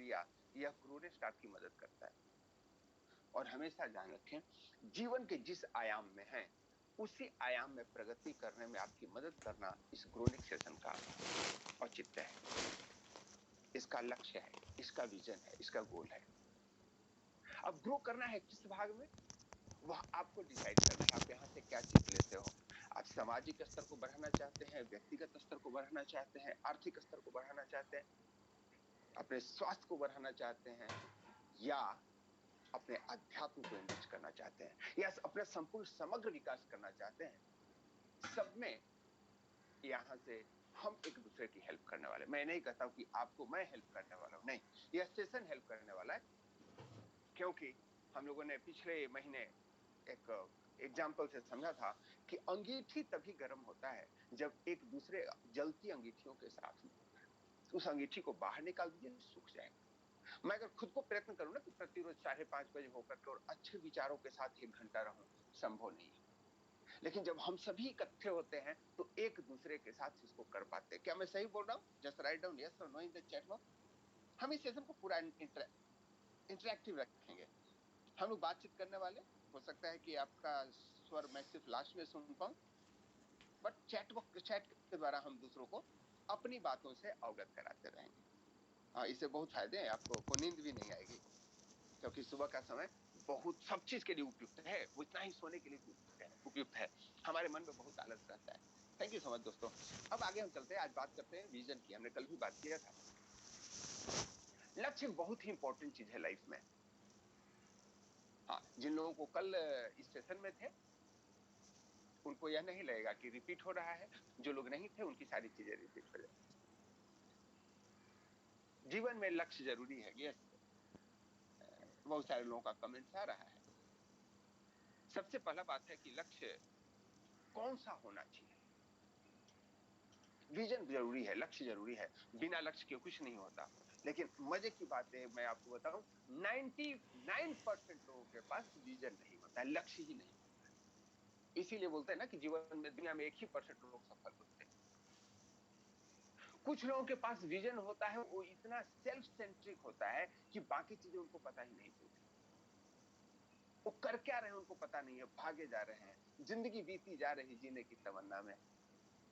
नजरिया, यह क्रूरेस्ट आपकी मदद करता है। और हमेशा ध्यान रखें, जीवन के जिस आयाम में है उसी आयाम में प्रगति करने में आपकी मदद करना इस क्रोनिक सेशन का औचित्य है, इसका लक्ष्य है, इसका विजन है, इसका गोल है। अब ग्रो करना है किस भाग में, वह आपको डिसाइड करना है। आप यहाँ से क्या सीख लेते हो? आप सामाजिक स्तर को बढ़ाना चाहते हैं, व्यक्तिगत स्तर को बढ़ाना चाहते हैं, आर्थिक स्तर को बढ़ाना चाहते हैं, अपने स्वास्थ्य को बढ़ाना चाहते हैं, या अपने अध्यात्म को एनरिच करना चाहते हैं, या अपना संपूर्ण समग्र विकास करना चाहते हैं। सब में यहाँ से हम एक दूसरे की हेल्प करने वाले। मैं नहीं कहता हूं कि आपको मैं हेल्प करने वाला हूं, नहीं, यह सेशन हेल्प करने वाला है। क्योंकि हम लोगों ने पिछले महीने एक एग्जाम्पल से समझा था कि अंगीठी तभी गर्म होता है जब एक दूसरे जलती अंगीठियों के साथ में होता है। उस अंगीठी को बाहर निकाल दीजिए, सूख जाएगा। मैं अगर खुद को प्रयत्न करूं ना कि प्रतिरोज 5:30 बजे होकर के और अच्छे विचारों के साथ 1 घंटा रहूं, संभव नहीं है। लेकिन जब हम सभी इकट्ठे होते हैं तो एक दूसरे के साथ इसको कर पाते हैं। क्या मैं सही बोल रहा हूं? जस्ट राइट डाउन यस और no in the chat box. हम इस सेशन को पूरा इंटरेक्टिव रखेंगे। हम लोग बातचीत करने वाले, हो सकता है कि आपका स्वर मैं सिर्फ लास्ट में सुन पाऊं, बट चैट के द्वारा हम दूसरों को अपनी बातों से अवगत कराते रहेंगे। हाँ, इससे बहुत फायदे हैं। आपको नींद भी नहीं आएगी, क्योंकि सुबह का समय बहुत सब चीज के लिए उपयुक्त है, उतना ही सोने के लिए भी उपयुक्त है। हमारे मन में बहुत आलस रहता है। थैंक यू सो मच दोस्तों। अब आगे हम चलते हैं, आज बात करते हैं विजन की। हमने कल भी बात किया था। लक्ष्य बहुत ही इंपॉर्टेंट चीज है लाइफ में। हाँ, जिन लोगों को कल इस सेशन में थे उनको यह नहीं लगेगा कि रिपीट हो रहा है, जो लोग नहीं थे उनकी सारी चीजें रिपीट हो जाएगी। जीवन में लक्ष्य जरूरी है, यस, बहुत सारे लोगों का कमेंट्स आ रहा है। सबसे पहला बात है कि लक्ष्य कौन सा होना चाहिए। विजन जरूरी है, लक्ष्य जरूरी है, बिना लक्ष्य के कुछ नहीं होता। लेकिन मजे की बात है, मैं आपको बताऊं, 99% लोगों के पास विजन नहीं होता है, लक्ष्य ही नहीं होता है। इसीलिए बोलते हैं ना कि जीवन में, दुनिया में 1% लोग सफल होते हैं। कुछ लोगों के पास विजन होता है, वो इतना सेल्फ सेंट्रिक होता है कि बाकी चीजें उनको पता ही नहीं चलती। वो कर क्या रहे हैं उनको पता नहीं है, भागे जा रहे हैं, जिंदगी बीती जा रही जीने की तमन्ना में।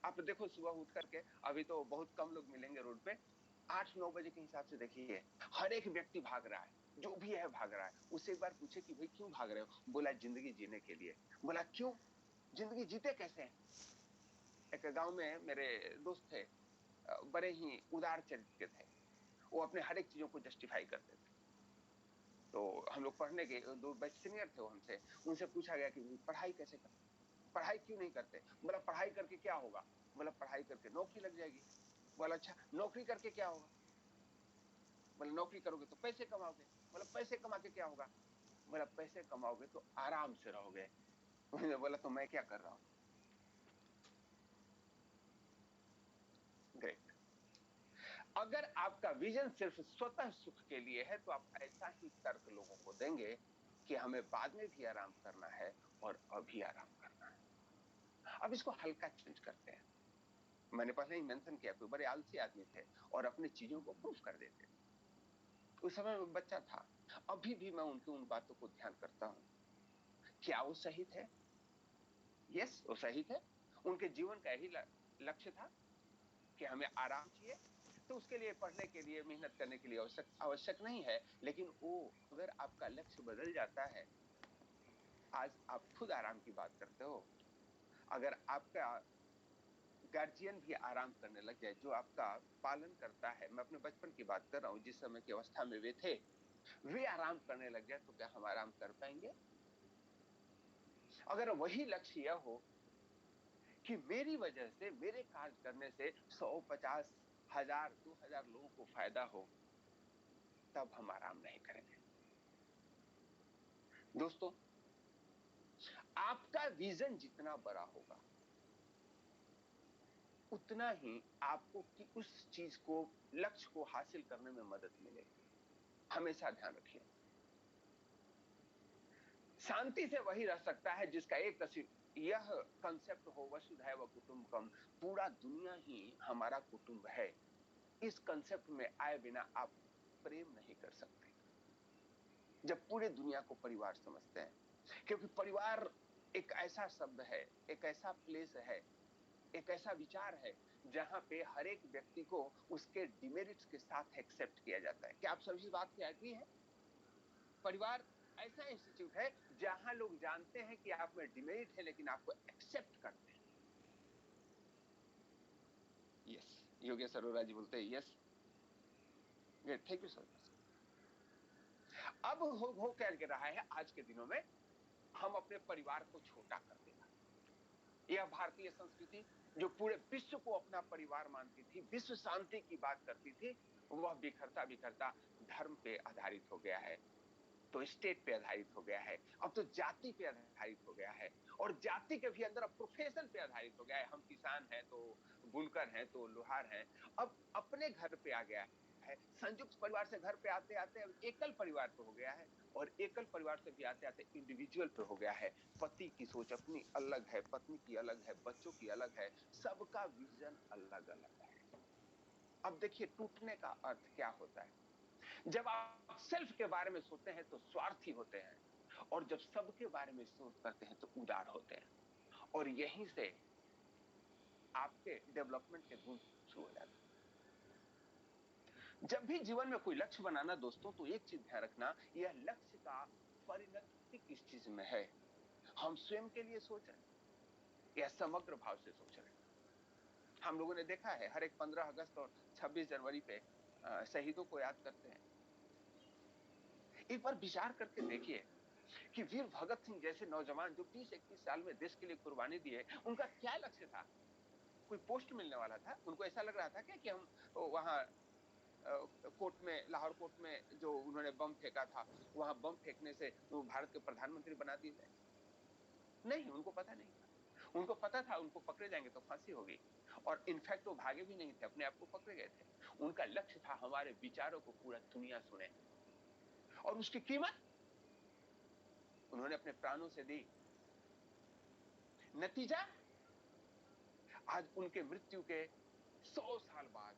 आप देखो सुबह उठ करके, अभी तो बहुत कम लोग मिलेंगे रोड पे, 8-9 बजे के हिसाब से देखिए, हर एक व्यक्ति भाग रहा है, जो भी है भाग रहा है। उससे एक बार पूछे कि भाई क्यों भाग रहे हो? बोला जिंदगी जीने के लिए। बोला क्यों? जिंदगी जीते कैसे हैं? एक गांव में मेरे दोस्त थे, बड़े ही उदार चरित्र के थे। वो अपने हर एक चीजों को जस्टिफाई करते थे। तो हम लोग पढ़ने के, दो बैच सीनियर थे वो हमसे, उनसे पूछा गया कि पढ़ाई कैसे करते, पढ़ाई क्यों नहीं करते? बोला पढ़ाई करके क्या होगा? बोला पढ़ाई करके नौकरी लग जाएगी। बोला अच्छा, नौकरी करके क्या होगा? बोला नौकरी करोगे तो पैसे कमाओगे। बोला पैसे कमा के क्या होगा? बोला पैसे कमाओगे तो आराम से रहोगे। बोला तो मैं क्या कर रहा हूँ? ग्रेट। अगर आपका विजन सिर्फ स्वतः सुख के लिए है तो आप ऐसा ही तर्क लोगों को देंगे कि हमें बाद में भी आराम करना है और अभी आराम करना है। अब इसको हल्का चेंज करते हैं। मैंने पहले ही मेंशन किया, कोई बड़े आलसी आदमी थे और अपनी चीजों को प्रूफ कर देते थे। उस समय मैं बच्चा था, अभी भी मैं उनकी उन बातों को ध्यान करता हूं। क्या वो सही थे? यस, वो सही थे। उनके जीवन का यही लक्ष्य था कि हमें आराम चाहिए, तो उसके लिए पढ़ने के लिए, मेहनत करने के लिए आवश्यक आवश्यक नहीं है। लेकिन वो, अगर आपका लक्ष्य बदल जाता है, आज आप खुद आराम की बात करते हो, अगर आपका गार्जियन भी आराम करने लग जाए, जो आपका पालन करता है, मैं अपने बचपन की बात कर रहा हूं, जिस समय की अवस्था में वे थे, वे आराम करने लग जाए, तो क्या हम आराम कर पाएंगे? अगर वही लक्ष्य यह हो कि मेरी वजह से, मेरे कार्य करने से 100, 50, 1000, 2000 लोगों को फायदा हो, तब हम आराम नहीं करेंगे। दोस्तों, आपका विजन जितना बड़ा होगा, उतना ही आपको कि उस चीज को, लक्ष्य को हासिल करने में मदद मिलेगी। हमेशा ध्यान रखिए, शांति से वही रह सकता है जिसका एक यह कंसेप्ट हो, वसुधैव कुटुंबकम, पूरा दुनिया ही हमारा कुटुंब है। इस कंसेप्ट में आए बिना आप प्रेम नहीं कर सकते जब पूरे दुनिया को परिवार समझते हैं, क्योंकि परिवार एक ऐसा शब्द है, एक ऐसा प्लेस है, एक ऐसा विचार है जहां पे हर एक व्यक्ति को उसके डिमेरिट्स के साथ एक्सेप्ट किया जाता है। क्या आप सभी इस बात की एग्री है? परिवार ऐसा इंस्टीट्यूट है जहां लोग जानते हैं कि आप में डिमेरिट है लेकिन आपको एक्सेप्ट करते हैं। यस, योगेश अरोरा जी बोलते हैं yes, great, thank you so much. अब हो क्या रहा है आज के दिनों में, हम अपने परिवार को छोटा कर देना। यह भारतीय संस्कृति जो पूरे विश्व को अपना परिवार मानती थी, विश्व शांति की बात करती थी, वह बिखरता बिखरता धर्म पे आधारित हो गया है, तो स्टेट पे आधारित हो गया है, अब तो जाति पे आधारित हो गया है, और जाति के भी अंदर अब प्रोफेशन पे आधारित हो गया है। हम किसान हैं तो बुनकर हैं तो लोहार हैं। अब अपने घर पे आ गया है, संयुक्त परिवार से घर पे आते आते अब एकल परिवार पे हो गया है, और एकल परिवार से भी आते आते इंडिविजुअल पे हो गया है। पति की सोच अपनी अलग है, पत्नी की अलग है, बच्चों की अलग है, सबका विजन अलग अलग है। अब देखिए टूटने का अर्थ क्या होता है। जब आप सेल्फ के बारे में सोचते हैं तो स्वार्थी होते हैं, और जब सबके बारे में सोच करते हैं तो उदार होते हैं, और यहीं से आपके डेवलपमेंट के गुण शुरू हो जाते हैं। जब भी जीवन में कोई लक्ष्य बनाना दोस्तों, तो एक चीज ध्यान रखना, यह लक्ष्य का परिणति किस चीज में है। हम स्वयं के लिए सोच रहे हैं या समग्र भाव से सोच रहे हैं। हम लोगों ने देखा है हर एक 15 अगस्त और 26 जनवरी पे शहीदों को याद करते हैं। एक बार विचार करके देखिए कि वीर भगत सिंह जैसे नौजवान जो 30-31 साल में देश के लिए कुर्बानी दिए, उनका क्या लक्ष्य था? कोई पोस्ट मिलने वाला था? उनको ऐसा लग रहा था क्या कि हम वहां कोर्ट में, लाहौर कोर्ट में जो उन्होंने बम फेंका था, वहां बम फेंकने से वो भारत के प्रधानमंत्री बना दिए जाए? नहीं, उनको पता नहीं था। उनको पता था उनको पकड़े जाएंगे तो फांसी होगी, और इनफैक्ट वो भागे भी नहीं थे, अपने आप को पकड़े गए थे। उनका लक्ष्य था हमारे विचारों को पूरा दुनिया सुने, और उसकी कीमत उन्होंने अपने प्राणों से दी। नतीजा, आज उनके मृत्यु के 100 साल बाद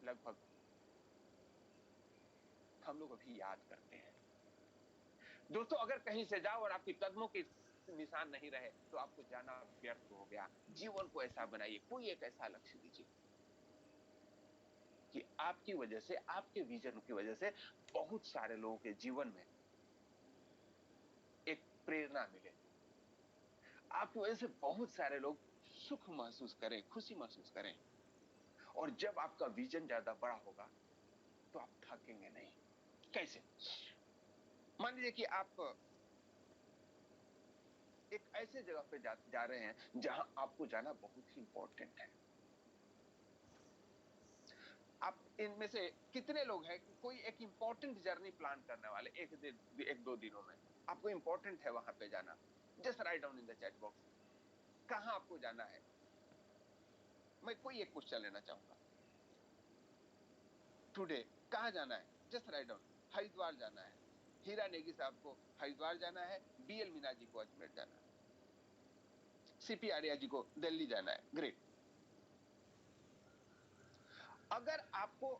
लगभग हम लोग अभी याद करते हैं। दोस्तों अगर कहीं से जाओ और आपके कदमों के निशान नहीं रहे तो आपको जाना व्यर्थ हो गया। जीवन को ऐसा बनाइए, कोई एक ऐसा लक्ष्य दीजिए कि आपकी वजह से, आपके विजन की वजह से बहुत सारे लोगों के जीवन में एक प्रेरणा मिले, आपकी वजह से बहुत सारे लोग सुख महसूस करें, खुशी महसूस करें। और जब आपका विजन ज्यादा बड़ा होगा तो आप थकेंगे नहीं। कैसे? मान लीजिए कि आप एक ऐसे जगह पे जा रहे हैं जहां आपको जाना बहुत ही इंपॉर्टेंट है। आप इनमें से कितने लोग हैं कि कोई एक इंपॉर्टेंट जर्नी प्लान करने वाले, एक दिन, एक दो दिनों में आपको इंपॉर्टेंट है वहां पे जाना? Just write down in the chat box कहां आपको जाना है। मैं कोई एक क्वेश्चन लेना चाहूंगा। टुडे कहां जाना है? Just write down. हरिद्वार जाना है, हीरा नेगी साहब को हरिद्वार जाना है, बीएल मीना जी को अजमेर जाना है, सीपी आर्या जी को दिल्ली जाना है। ग्रेट। अगर आपको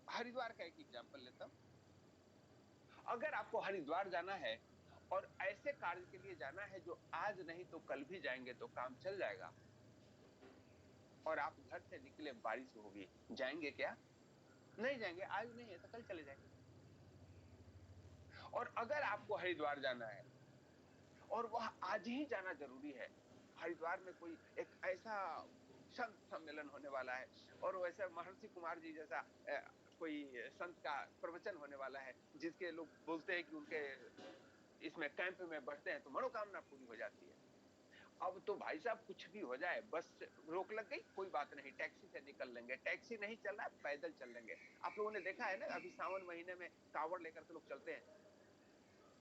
हरिद्वार का एक एग्जांपल लेता हूं, अगर आपको हरिद्वार जाना है और ऐसे कार्य के लिए जाना है जो आज नहीं तो कल भी जाएंगे तो काम चल जाएगा, और आप घर से निकले बारिश होगी, जाएंगे क्या? नहीं जाएंगे। आज नहीं है तो कल चले जाएंगे। और अगर आपको हरिद्वार जाना है और वह आज ही जाना जरूरी है, हरिद्वार में कोई एक ऐसा संत सम्मेलन होने वाला है, और वैसे महर्षि कुमार जी जैसा कोई संत का प्रवचन होने वाला है, जिसके लोग बोलते हैं कि उनके इसमें कैंप में बढ़ते हैं तो मनोकामना पूरी हो जाती है। अब तो भाई साहब कुछ भी हो जाए, बस रोक लग गई, कोई बात नहीं, टैक्सी से निकल लेंगे, टैक्सी नहीं चल रहा है पैदल चल लेंगे। आप लोगों ने देखा है ना, अभी सावन महीने में कावड़ लेकर के लोग चलते हैं।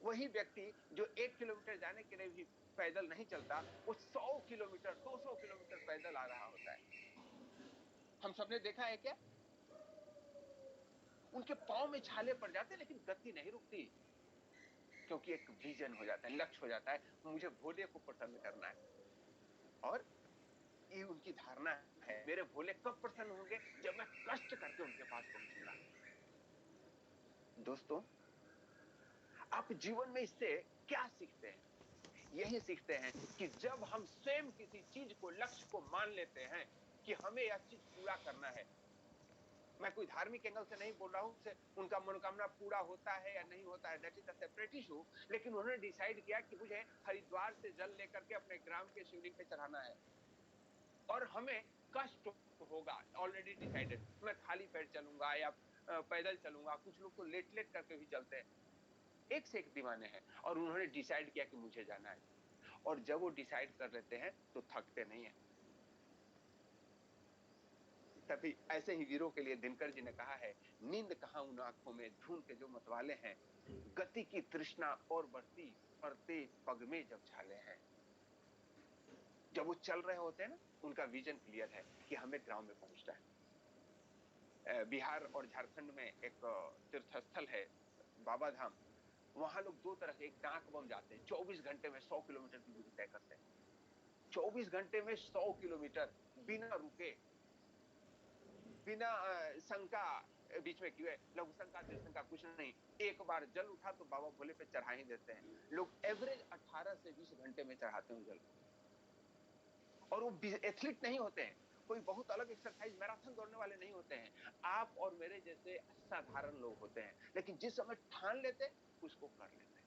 वही व्यक्ति जो 1 किलोमीटर जाने के लिए भी पैदल नहीं चलता, वो 100 किलोमीटर, 200 किलोमीटर पैदल आ रहा होता है। हम सबने देखा है क्या? उनके पांव में छाले पड़ जाते हैं लेकिन गति नहीं रुकती, क्योंकि एक विजन हो जाता है, लक्ष्य हो जाता है, मुझे भोले को प्रसन्न करना है। और ये उनकी धारणा है, मेरे भोले कब प्रसन्न होंगे, जब मैं कष्ट करके उनके पास पहुंचूंगा। दोस्तों, आप जीवन में इससे क्या सीखते हैं? यही सीखते हैं कि जब हम स्वयं किसी चीज को, लक्ष्य को मान लेते हैं कि हमें यह चीज पूरा करना है, मैं कोई धार्मिक एंगल से नहीं बोल रहा हूं से उनका मनोकामना पूरा होता है या नहीं होता है, that is a separate issue, लेकिन उन्होंने डिसाइड किया कि मुझे हरिद्वार से जल लेकर के अपने ग्राम के शिवलिंग पे चढ़ाना है और हमें कष्ट होगा, ऑलरेडी डिसाइडेड, मैं खाली पैर चलूंगा या पैदल चलूंगा, कुछ लोग तो लेट लेट करके भी चलते हैं, एक से एक दीवाने हैं, और उन्होंने डिसाइड किया कि मुझे जाना है, और जब वो डिसाइड कर लेते हैं तो थकते नहीं है। तभी ऐसे ही वीरों के लिए दिनकर जी ने कहा है, नींद कहां उन आंखों में, ढूंढ के जो मतवाले हैं, गति की तृष्णा और बढ़ती, पड़ते पग में जब छाले हैं। जब वो चल रहे होते हैं ना, उनका विजन क्लियर है कि हमें ग्राम में पहुंचना है। बिहार और झारखंड में एक तीर्थ स्थल है बाबा धाम, वहां लोग दो तरह से, एक डाक बम जाते हैं, 24 घंटे में 100 किलोमीटर की दूरी तय करते हैं, 24 घंटे में 100 किलोमीटर बिना रुके, बिना शंका बीच में किए, लघु शंका त्रिशंका कुछ नहीं, एक बार जल उठा तो बाबा भोले पे चढ़ा ही देते हैं। लोग एवरेज 18 से 20 घंटे में चढ़ाते हैं जल, और वो एथलीट नहीं होते हैं, कोई बहुत अलग एक्सरसाइज मैराथन दौड़ने वाले नहीं होते हैं, आप और मेरे जैसे साधारण लोग होते हैं, लेकिन जिस समय ठान लेते उसको कर लेते हैं।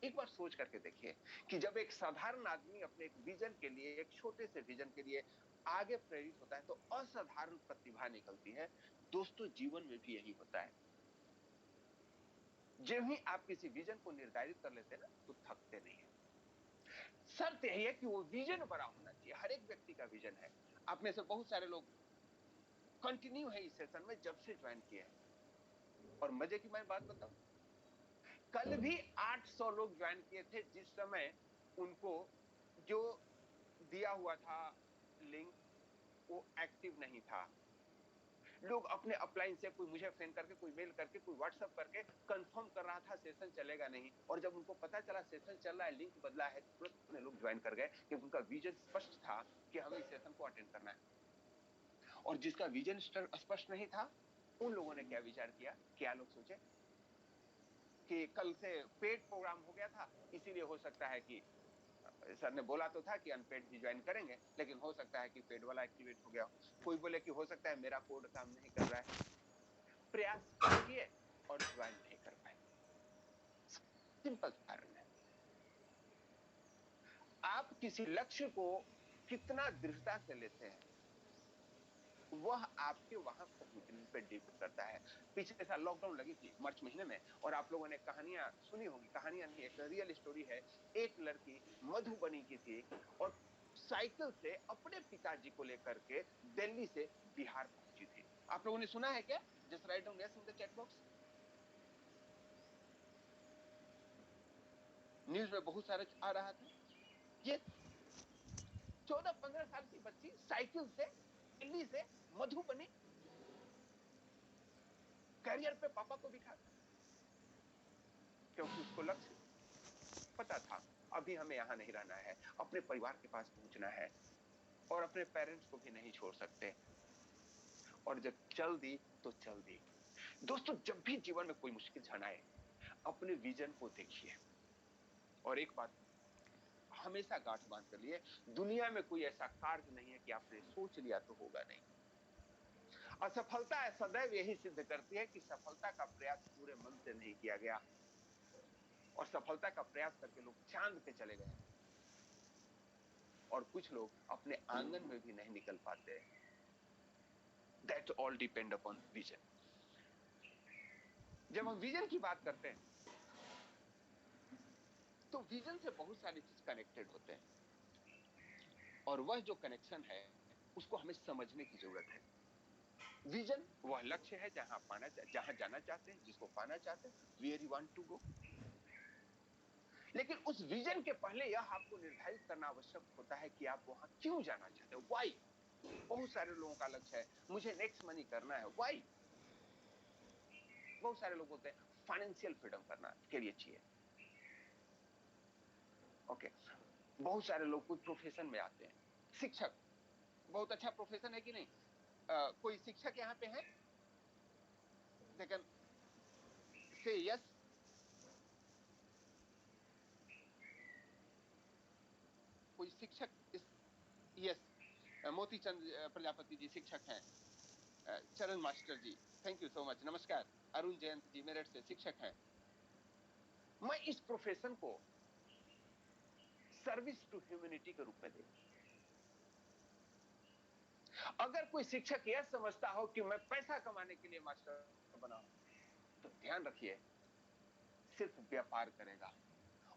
एक बार सोच करके देखिए कि जब एक साधारण आदमी अपने एक विजन के लिए, एक छोटे से विजन के लिए आगे प्रेरित होता है तो असाधारण प्रतिभा निकलती है। दोस्तों, जीवन में भी यही होता है, जब ही आप किसी विजन को निर्धारित कर लेते हैं ना, तो थकते नहीं है। शर्त यही है कि वो विजन बड़ा होना चाहिए, हर एक व्यक्ति का विजन है। आप में से बहुत सारे लोग कंटिन्यू है इस सेशन में जब से ज्वाइन किए हैं, और मजे की मैं बात बताऊं, कल भी 800 लोग ज्वाइन किए थे, जिस समय उनको जो दिया हुआ था लिंक वो एक्टिव नहीं था। लोग अपने अपलाइन से, कोई मुझे फोन करके, कोई मेल करके, कोई व्हाट्सएप करके कंफर्म कर रहा था सेशन चलेगा नहीं, और जब उनको पता चला सेशन चल रहा है, लिंक बदला है, तुरंत अपने लोग ज्वाइन कर गए, क्योंकि उनका विजन स्पष्ट था कि हमें इस सेशन को अटेंड करना है। और जिसका विजन स्पष्ट नहीं था, उन लोगों ने क्या विचार किया, क्या लोग सोचे कि कल से पेड प्रोग्राम हो गया था, इसीलिए हो सकता है कि सर ने बोला तो था कि अनपेड भी ज्वाइन करेंगे, लेकिन हो सकता है कि पेड वाला एक्टिवेट हो गया हो। कोई बोले कि हो सकता है मेरा कोड काम नहीं कर रहा है, प्रयास कम किए और ज्वाइन नहीं कर पाए। सिंपल कारण है, आप किसी लक्ष्य को कितना दृढ़ता से लेते हैं, वह आपके वहां पहुंचने पर डिपेंड करता है। पिछले साल लॉकडाउन लगी थी मार्च महीने में, और आप लोगों ने कहानियां सुनी होंगी, कहानियां नहीं, एक रियल स्टोरी है। एक लड़की मधुबनी की थी, और साइकिल से अपने पिताजी को लेकर के दिल्ली से बिहार पहुंची थी। आप लोगों ने सुना है क्या? Just write down yes in the chat box. News में बहुत सारे आ रहा था। ये 14-15 साल की बच्ची साइकिल से दिल्ली से मधुबनी, कैरियर पे पापा को बिठा, क्योंकि उसको लक्ष्य पता था, अभी हमें यहां नहीं रहना है, अपने परिवार के पास पहुंचना है, और अपने पेरेंट्स को भी नहीं छोड़ सकते। और जब चल दी तो चल दी। दोस्तों, जब भी जीवन में कोई मुश्किल क्षण आए, अपने विजन को देखिए, और एक बात हमेशा गांठ बांध कर लिए, दुनिया में कोई ऐसा कार्य नहीं है कि आपने सोच लिया तो होगा नहीं। असफलता सदैव यही सिद्ध करती है कि सफलता का प्रयास पूरे मन से नहीं किया गया, और सफलता का प्रयास करके लोग चांद पे चले गए, और कुछ लोग अपने आंगन में भी नहीं निकल पाते। That all depend upon vision. जब हम विजन की बात करते हैं, तो विजन से बहुत सारी चीज कनेक्टेड होते हैं, और वह जो कनेक्शन है उसको हमें समझने की जरूरत है। विजन वह लक्ष्य है जहां जाना चाहते हैं, जिसको पाना चाहते हैं, where you want to go. लेकिन उस विजन के पहले यह आपको निर्धारित करना आवश्यक होता है कि आप वहां क्यों जाना चाहते हैं, व्हाई। बहुत सारे लोगों का लक्ष्य है मुझे नेक्स्ट मनी करना है, व्हाई। बहुत सारे लोग बोलते हैं फाइनेंशियल फ्रीडम करना के लिए चाहिए, ओके। बहुत सारे लोग कुछ प्रोफेशन में आते हैं। शिक्षक बहुत अच्छा प्रोफेशन है कि नहीं? कोई शिक्षक यहाँ पे है? They can say yes. कोई शिक्षक इस, यस, मोती चंद प्रजापति जी शिक्षक हैं। Charan master ji, thank you so much, नमस्कार। अरुण जयंत जी मेरठ से शिक्षक हैं। मैं इस प्रोफेशन को सर्विस टू ह्यूमैनिटी के रूप में देखता हूं। अगर कोई शिक्षक यह समझता हो कि मैं पैसा कमाने के लिए मास्टर बना हूं, तो ध्यान रखिए, सिर्फ व्यापार करेगा।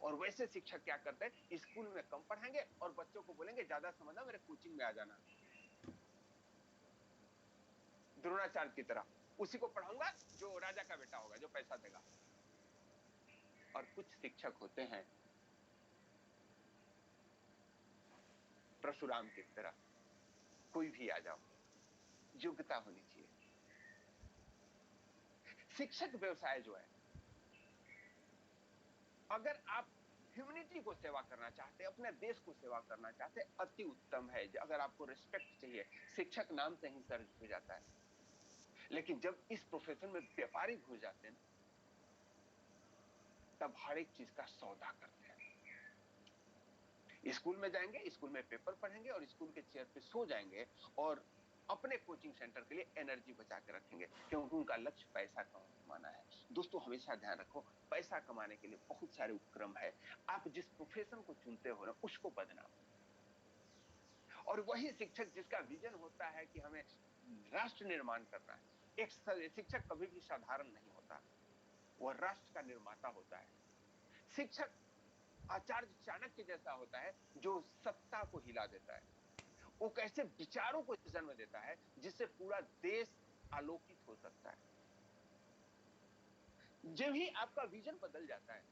और वैसे शिक्षक क्या करते हैं, स्कूल में कम पढ़ाएंगे और बच्चों को बोलेंगे ज्यादा समझना, मेरे कोचिंग में आ जाना। द्रोणाचार्य की तरह उसी को पढ़ाऊंगा जो राजा का बेटा होगा, जो पैसा देगा। और कुछ शिक्षक होते हैं परशुराम की तरह, कोई भी आ जाओ, योग्यता होनी चाहिए। शिक्षक व्यवसाय जो है, अगर आप ह्यूमैनिटी को सेवा करना चाहते हैं, अपने देश को सेवा करना चाहते हैं, अति उत्तम है। अगर आपको रिस्पेक्ट चाहिए, शिक्षक नाम से ही सर्ज हो जाता है। लेकिन जब इस प्रोफेशन में व्यापारी घुस जाते हैं, तब हर एक चीज का सौदा करते हैं। स्कूल में जाएंगे, स्कूल में पेपर पढ़ेंगे और स्कूल के चेयर पे सो जाएंगे और अपने कोचिंग सेंटर के लिए एनर्जी बचा के रखेंगे, क्योंकि उनका लक्ष्य पैसा कमाना है। दोस्तों, हमेशा ध्यान रखो, पैसा कमाने के लिए बहुत सारे उपक्रम है। आप जिस प्रोफेशन को चुनते हो ना, उसको बदनाम। और वही शिक्षक जिसका विजन होता है कि हमें राष्ट्र निर्माण करना है, एक शिक्षक कभी भी साधारण नहीं होता, वह राष्ट्र का निर्माता होता है। शिक्षक आचार्य चाणक्य जैसा होता है, जो सत्ता को हिला देता है। वो कैसे विचारों को जन्म देता है जिससे पूरा देश आलोकित हो सकता है। जब ही आपका विजन बदल जाता है,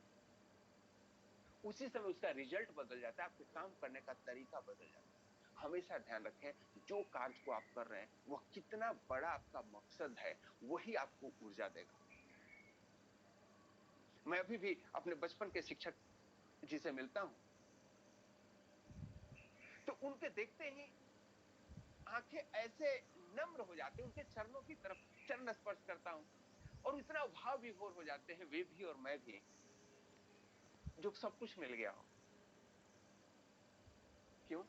उसी समय उसका रिजल्ट बदल जाता है, आपके काम करने का तरीका बदल जाता है। हमेशा ध्यान रखें, जो कार्य को आप कर रहे हैं वह कितना बड़ा आपका मकसद है, वही आपको ऊर्जा देगा। मैं अभी भी अपने बचपन के शिक्षक जी से मिलता हूं, तो उनके देखते ही आंखें ऐसे नम्र हो जाते हैं, उनके चरणों की तरफ चरण स्पर्श करता हूं और इतना भाव विभोर हो जाते हैं वे भी और मैं भी, जो सब कुछ मिल गया हो। क्यों?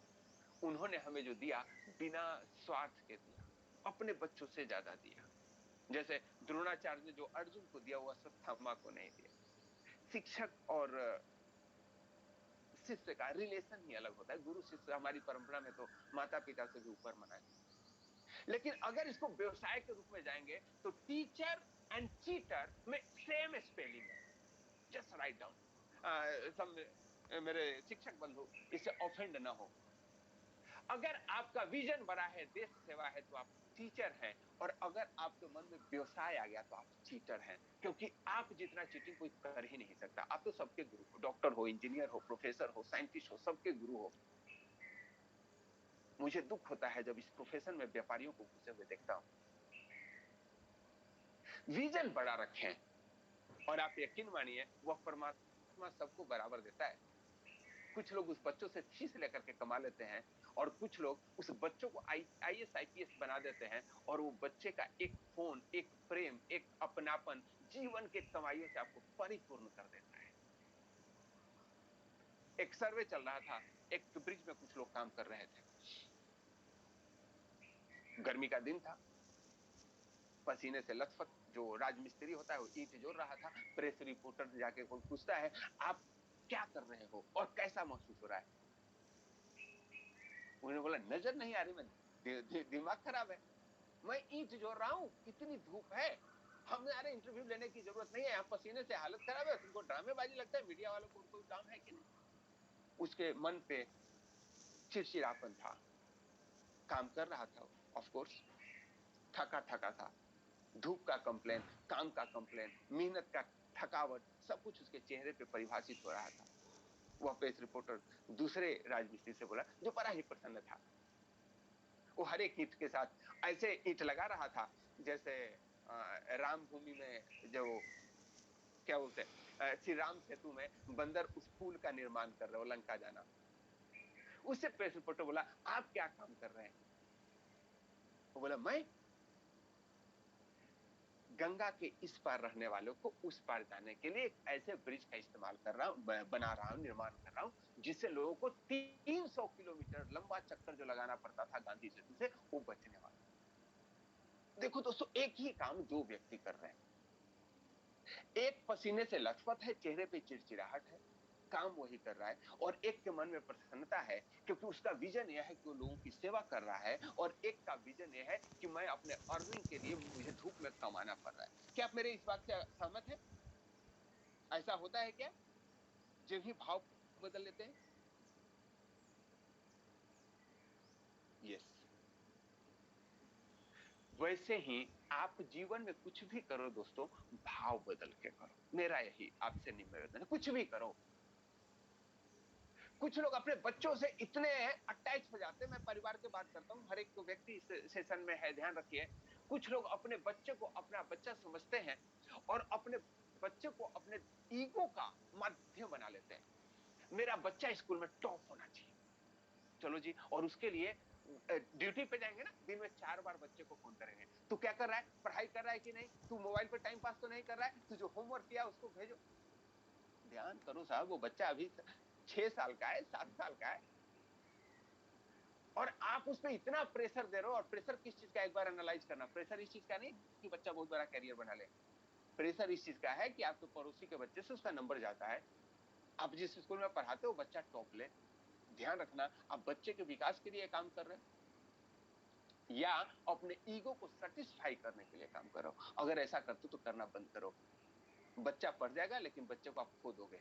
उन्होंने हमें जो दिया, बिना स्वार्थ के दिया, अपने बच्चों से ज्यादा दिया। जैसे द्रोणाचार्य ने जो अर्जुन को दिया, वो अश्वत्थामा को नहीं दिया। शिक्षक और शिष्य का रिलेशन ही अलग होता है। गुरु शिष्य हमारी परंपरा में तो माता पिता से भी ऊपर माना है। लेकिन अगर इसको व्यवसाय के रूप में जाएंगे, तो टीचर एंड चीटर में सेम स्पेलिंग है। Just write down. सब मेरे शिक्षक बंधु इससे ऑफेंड ना हो। अगर आपका विजन बड़ा है, देश सेवा है, तो आप टीचर हैं। और अगर आपके मन में व्यवसाय आ गया, तो आप चीटर हैं, क्योंकि आप जितना चीटिंग कोई कर ही नहीं सकता। आप तो सबके गुरु हो, डॉक्टर हो, इंजीनियर हो, प्रोफेसर हो, साइंटिस्ट हो, सबके गुरु हो। मुझे दुख होता है जब इस प्रोफेशन में व्यापारियों को घुसे हुए देखता हूं। विजन बड़ा रखें और आप यकीन मानिए, वह परमात्मा सबको बराबर देता है। कुछ लोग उस बच्चों से फीस लेकर के कमा लेते हैं और कुछ लोग उस बच्चों को आईएएस आईपीएस बना देते हैं, और वो बच्चे का एक फोन, एक प्रेम, एक अपनापन जीवन के कमाइयों से आपको परिपूर्ण कर देता है। एक सर्वे चल रहा था, एक ब्रिज में कुछ लोग काम कर रहे थे। गर्मी का दिन था, पसीने से लथपथ जो राजमिस्त्री होता है वो ईंट जोड़ रहा था। प्रेस रिपोर्टर जाके कोई पूछता है, आप क्या कर रहे हो और कैसा महसूस हो रहा है? उन्होंने बोला, नजर नहीं आ रही, मैं दिमाग खराब है, मैं ईंट जोड़ रहा हूं, इतनी धूप है, हमारे इंटरव्यू लेने की जरूरत नहीं है, यहाँ पसीने से हालत खराब है, तुमको ड्रामेबाजी लगता है, मीडिया वालों को कोई काम है कि नहीं? उसके मन पे चिड़चिड़ापन था, काम कर रहा था, ऑफ कोर्स थका थका था। धूप का कंप्लेन, काम का कंप्लेन, मेहनत का थकावट, सब कुछ उसके चेहरे पे परिभाषित हो रहा था। वह प्रेस रिपोर्टर दूसरे राजमिस्त्री से बोला, जो बड़ा ही प्रसन्न था। वो हर एक ईंट के साथ ऐसे ईंट लगा रहा था जैसे राम भूमि में जो क्या बोलते हैं, श्री राम सेतु में बंदर उस पुल का निर्माण कर रहे हो लंका जाना। उससे प्रेस रिपोर्टर बोला, आप क्या काम कर रहे हैं? वो बोला, मैं गंगा के इस पार रहने वालों को उस पार जाने के लिए एक ऐसे ब्रिज का इस्तेमाल कर रहा हूं, बना रहा हूं, निर्माण कर रहा हूं, जिससे लोगों को 300 किलोमीटर लंबा चक्कर जो लगाना पड़ता था गांधी सेतु से, वो बचने वाला। देखो दोस्तों, एक ही काम दो व्यक्ति कर रहे हैं। एक पसीने से लथपथ है, चेहरे पे चिड़चिड़ाहट है, काम वही कर रहा है, और एक के मन में प्रसन्नता है क्योंकि उसका विजन यह है कि वो लोगों की सेवा कर रहा है, और एक का विजन यह है कि मैं अपने अर्निंग के लिए मुझे धूप में कमाना पड़ रहा है। क्या आप मेरे इस बात से सहमत है? ऐसा होता है क्या जब ही भाव बदल लेते हैं? यस। वैसे ही आप जीवन में कुछ भी करो दोस्तों, भाव बदल के करो। मेरा यही आपसे निवेदन है, कुछ भी करो। कुछ लोग अपने बच्चों से इतने अटैच हो जाते हैं, मैं परिवार की बात करता हूं, हर एक व्यक्ति इस सेशन में है, ध्यान रखिए। कुछ लोग अपने बच्चे को अपना बच्चा समझते हैं और अपने बच्चे को अपने ईगो का माध्यम बना लेते हैं। मेरा बच्चा स्कूल में टॉप होना चाहिए, चलो जी, और उसके लिए ड्यूटी पे जाएंगे ना, दिन में 4 बार बच्चे को फोन करेंगे, तू क्या कर रहा है, पढ़ाई कर रहा है कि नहीं, तू मोबाइल पर टाइम पास तो नहीं कर रहा है, तू जो होमवर्क किया उसको भेजो। ध्यान करो साहब, वो बच्चा अभी 6 साल का है, 7 साल का है, और आप उस पर इतना प्रेशर दे रहे हो। और प्रेशर किस चीज का, एक बार एनालाइज करना, प्रेशर इस चीज का नहीं कि बच्चा बहुत बड़ा कैरियर बना ले। प्रेशर इस चीज का है कि आपके पड़ोसी के बच्चे से उसका नंबर जाता है, आप जिस स्कूल में पढ़ाते हो बच्चा टॉप ले। ध्यान रखना, आप बच्चे के विकास के लिए काम कर रहे हैं या अपने ईगो को सेटिस्फाई करने के लिए काम करो। अगर ऐसा करते तो करना बंद करो। बच्चा पढ़ जाएगा लेकिन बच्चे को आप खो दोगे,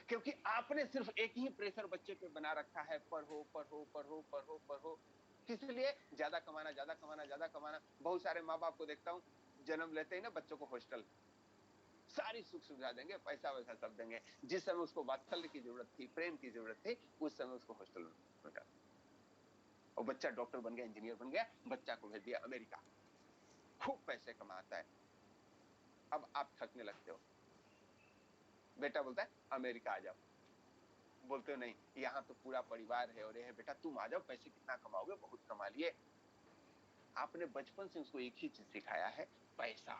क्योंकि आपने सिर्फ एक ही प्रेशर बच्चे पे बना रखा है, पढ़ो पढ़ो पढ़ो पढ़ो पढ़ो। किस लिए? ज्यादा कमाना, ज्यादा कमाना, ज्यादा कमाना। बहुत सारे माँ बाप को देखता हूं, जन्म लेते ही ना बच्चों को हॉस्टल, सारी सुख सुविधा देंगे, पैसा वैसा सब देंगे। जिस समय उसको वात्सल्य की जरूरत थी, प्रेम की जरूरत थी, उस समय उसको हॉस्टल में डाल, और बच्चा डॉक्टर बन गया, इंजीनियर बन गया, बच्चा को भेज दिया अमेरिका, खूब पैसे कमाता है। अब आप थकने लगते हो, बेटा बोलता है अमेरिका आ जाओ, बोलते हो नहीं, यहाँ तो पूरा परिवार है और ये है, बेटा तुम आ जाओ, पैसे कितना कमाओगे, बहुत कमा लिए। आपने बचपन से उसको एक ही चीज सिखाया है, पैसा।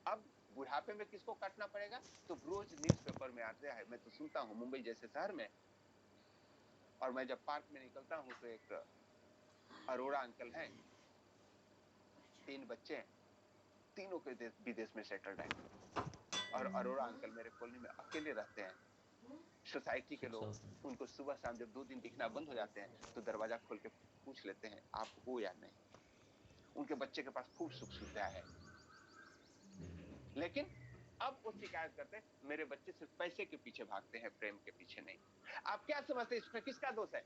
अब बुढ़ापे में किसको काटना पड़ेगा? तो रोज न्यूज़पेपर में आता है, मैं तो सुनता हूं मुंबई जैसे शहर में, और मैं जब पार्क में निकलता हूं तो एक अरोड़ा अंकल हैं, 3 बच्चे हैं, तीनों के विदेश में सेटल्ड है, और अरोड़ा अंकल मेरे कॉलोनी में अकेले रहते हैं। सोसाइटी के अच्छा। लोग उनको सुबह शाम जब 2 दिन दिखना बंद हो जाते हैं तो दरवाजा खोल के पूछ लेते हैं आप हो या नहीं। उनके बच्चे के पास खूब सुख सुविधा है, लेकिन अब वो शिकायत करते हैं मेरे बच्चे सिर्फ पैसे के पीछे भागते हैं, प्रेम के पीछे नहीं। आप क्या समझते हैं इसमें किसका दोष है?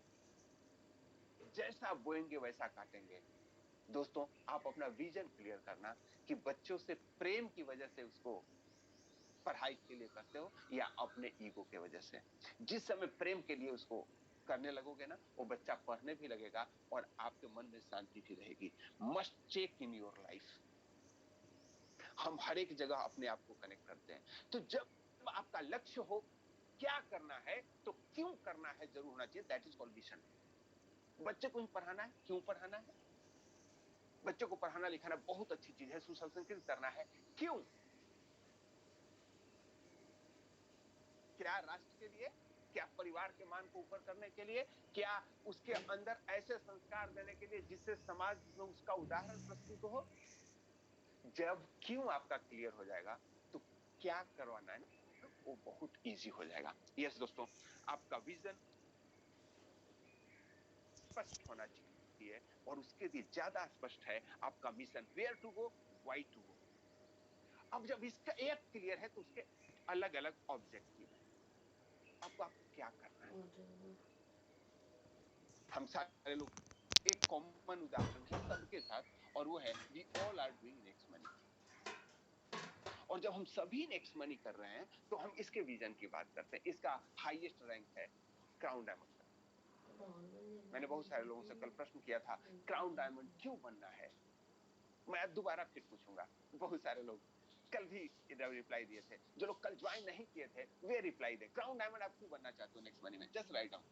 जैसा बोएंगे वैसा काटेंगे। दोस्तों, आप अपना विजन क्लियर करना कि बच्चों से प्रेम की वजह से उसको पढ़ाई के लिए करते हो या अपने ईगो के वजह से। जिस समय प्रेम के लिए उसको करने लगोगे ना, वो बच्चा पढ़ने भी लगेगा और आपके मन में शांति भी रहेगी। Must check in your life. हम हर एक जगह अपने आप को कनेक्ट करते हैं, तो जब आपका लक्ष्य हो क्या करना है तो क्यों करना है जरूर होना चाहिए, दैट इज कॉल्ड विजन। बच्चे को ही पढ़ाना है, क्यों पढ़ाना है? बच्चों को पढ़ाना लिखाना बहुत अच्छी चीज है, सुसंस्कृत करना है, क्यों? क्या राष्ट्र के लिए? क्या परिवार के मान को ऊपर करने के लिए? क्या उसके अंदर ऐसे संस्कार देने के लिए जिससे समाज में उसका उदाहरण प्रस्तुत हो? जब क्यों आपका क्लियर हो जाएगा तो क्या करवाना है ना, वो बहुत इजी हो जाएगा। यस दोस्तों, आपका विजन स्पष्ट होना चाहिए, और उसके लिए ज्यादा स्पष्ट है आपका mission, where to go, why to go. अब जब इसका एक क्लियर है तो उसके अलग अलग ऑब्जेक्टिव है, आपको क्या करना है। हम सारे लोग, एक कॉमन उदाहरण है सबके साथ, और वो है we all are doing next money. और जब हम सभी नेक्स्ट मनी कर रहे हैं तो हम इसके विजन की बात करते हैं। इसका हाईएस्ट रैंक है क्राउन डायमंड का। मैंने बहुत सारे लोगों से कल प्रश्न किया था, क्राउन डायमंड क्यों बनना है? मैं दोबारा फिर पूछूंगा, बहुत सारे लोग कल भी रिप्लाई दिए थे, जो लोग कल ज्वाइन नहीं किए थे वे रिप्लाई दे। क्राउन डायमंड आप क्यों बनना चाहते हो नेक्स्ट मनी में, जस्ट राइट डाउन।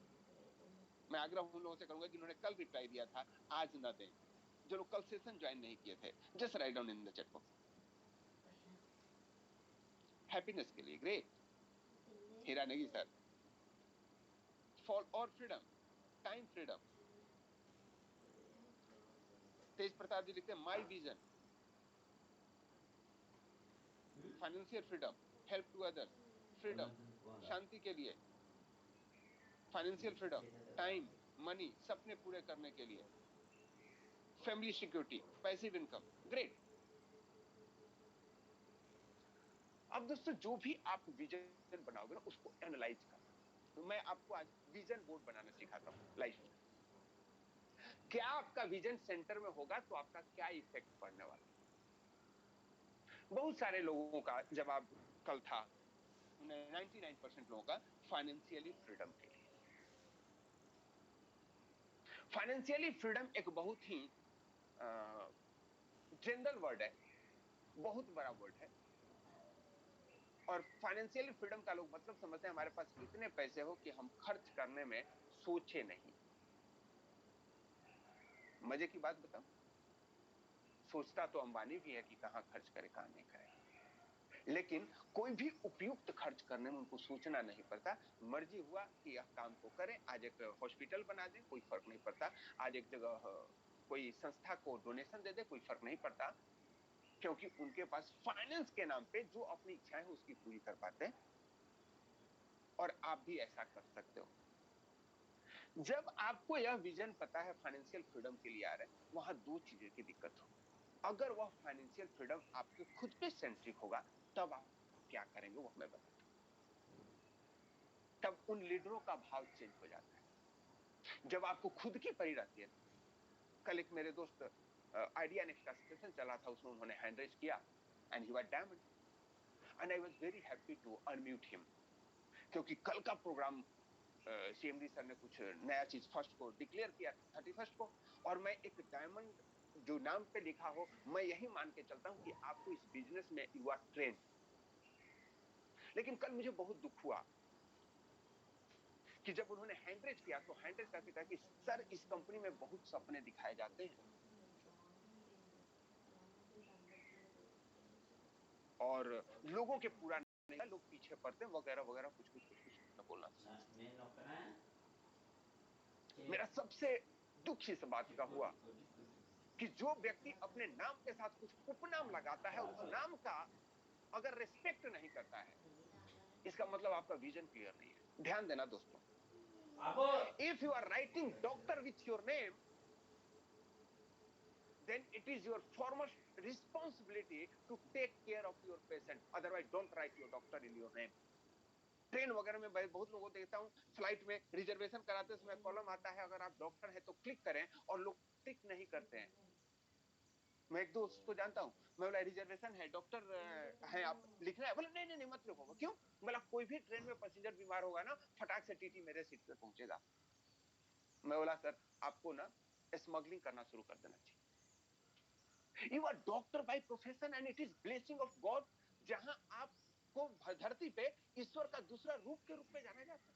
मैं आग्रह उन लोगों से करूंगा जिन्होंने कल रिप्लाई दिया था आज ना दें, जो लोग कल सेशन ज्वाइन नहीं किए थे, just write down in the chat box. Happiness के लिए great, Hira Negi sir. For और freedom, time freedom. Tej Pratap ji लिखते हैं my vision, financial freedom, help to others, freedom, शांति के लिए, फाइनेंशियल फ्रीडम, टाइम, मनी, सपने पूरे करने के लिए, family security, passive income, great. अब दोस्तों जो भी आप विजन बनाओगे ना उसको एनालाइज करना। तो मैं आपको आज विजन बोर्ड बनाना सिखाता हूं लाइफ में। क्या आपका विजन सेंटर में होगा तो आपका क्या इफेक्ट पड़ने वाला है। बहुत सारे लोगों का जवाब कल था, 99% लोगों का फाइनेंशियली फ्रीडम के लिए। फाइनेंशियली फ्रीडम एक बहुत ही जनरल वर्ड है, बहुत बड़ा वर्ड है। और फाइनेंशियली फ्रीडम का लोग मतलब समझते हैं हमारे पास इतने पैसे हो कि हम खर्च करने में सोचे नहीं। मजे की बात बताओ, सोचता तो अंबानी भी है कि कहां खर्च करे कहां नहीं करे, लेकिन कोई भी उपयुक्त खर्च करने में उनको सोचना नहीं पड़ता। मर्जी हुआ कि यह काम को करें, आज एक हॉस्पिटल बना दें, कोई फर्क नहीं पड़ता। आज एक जगह कोई संस्था को डोनेशन दे दे, कोई फर्क नहीं पड़ता, क्योंकि उनके पास फाइनेंस के नाम पे जो अपनी इच्छाएं हैं उसकी पूरी कर पाते हैं। और आप भी ऐसा कर सकते हो। जब आपको यह विजन पता है फाइनेंशियल फ्रीडम के लिए आ रहे हैं, वहां दो चीजें की दिक्कत हो। अगर वह फाइनेंशियल फ्रीडम आपके खुद पे सेंट्रिक होगा तब आप क्या करेंगे वो मैं बताता हूं। तब उन लीडरों का भाव चेंज हो जाता है जब आपको खुद की पड़ी रहती है। कल एक मेरे दोस्त आइडिया नेक्स्ट का सेशन चला था, उसमें उन्होंने हैंड रेज किया and he was diamond and I was very happy to unmute him, क्योंकि कल का प्रोग्राम सीएमडी सर ने कुछ नया चीज फर्स्ट को डिक्लेयर किया, 31 को। और मैं एक डायमंड जो नाम पे लिखा हो, मैं यही मान के चलता हूं कि आपको इस बिजनेस में यू आर ट्रेंड। लेकिन कल मुझे बहुत दुख हुआ कि जब उन्होंने हैंडरेज किया तो हैंडरेज करके कहा कि सर इस कंपनी में बहुत सपने दिखाए जाते हैं और लोगों के पूरा नहीं, लोग पीछे पड़ते हैं वगैरह वगैरह, कुछ कुछ कुछ कुछ बोलना था। मेरा सबसे दुख इस बात का हुआ कि जो व्यक्ति अपने नाम के साथ कुछ उपनाम लगाता है और उस नाम का अगर रिस्पेक्ट नहीं करता है, इसका मतलब आपका विजन क्लियर नहीं है। ध्यान देना दोस्तों, if you are writing doctor with your name, then it is your foremost responsibility to take care of your patient. Otherwise, don't write your doctor in your name. Train वगैरह में बहुत लोगों को देखता हूं, फ्लाइट में रिजर्वेशन कराते समय कॉलम आता है अगर आप डॉक्टर हैं तो क्लिक करें, और लोग क्लिक नहीं करते हैं। मैं एक दोस्त को जानता हूं, मैं बोला रिजर्वेशन है, डॉक्टर है आप लिखना है, बोले नहीं नहीं नहीं मत लिखो। क्यों? बोला कोई भी ट्रेन में पैसेंजर बीमार होगा ना, फटाक से टीटी मेरे सीट पे पहुंचेगा। मैं बोला सर आपको ना स्मगलिंग करना शुरू कर देना चाहिए। You are doctor by profession and it is blessing of God. जहां आपको धरती पे ईश्वर का दूसरा रूप के रूप में जाना जाता है।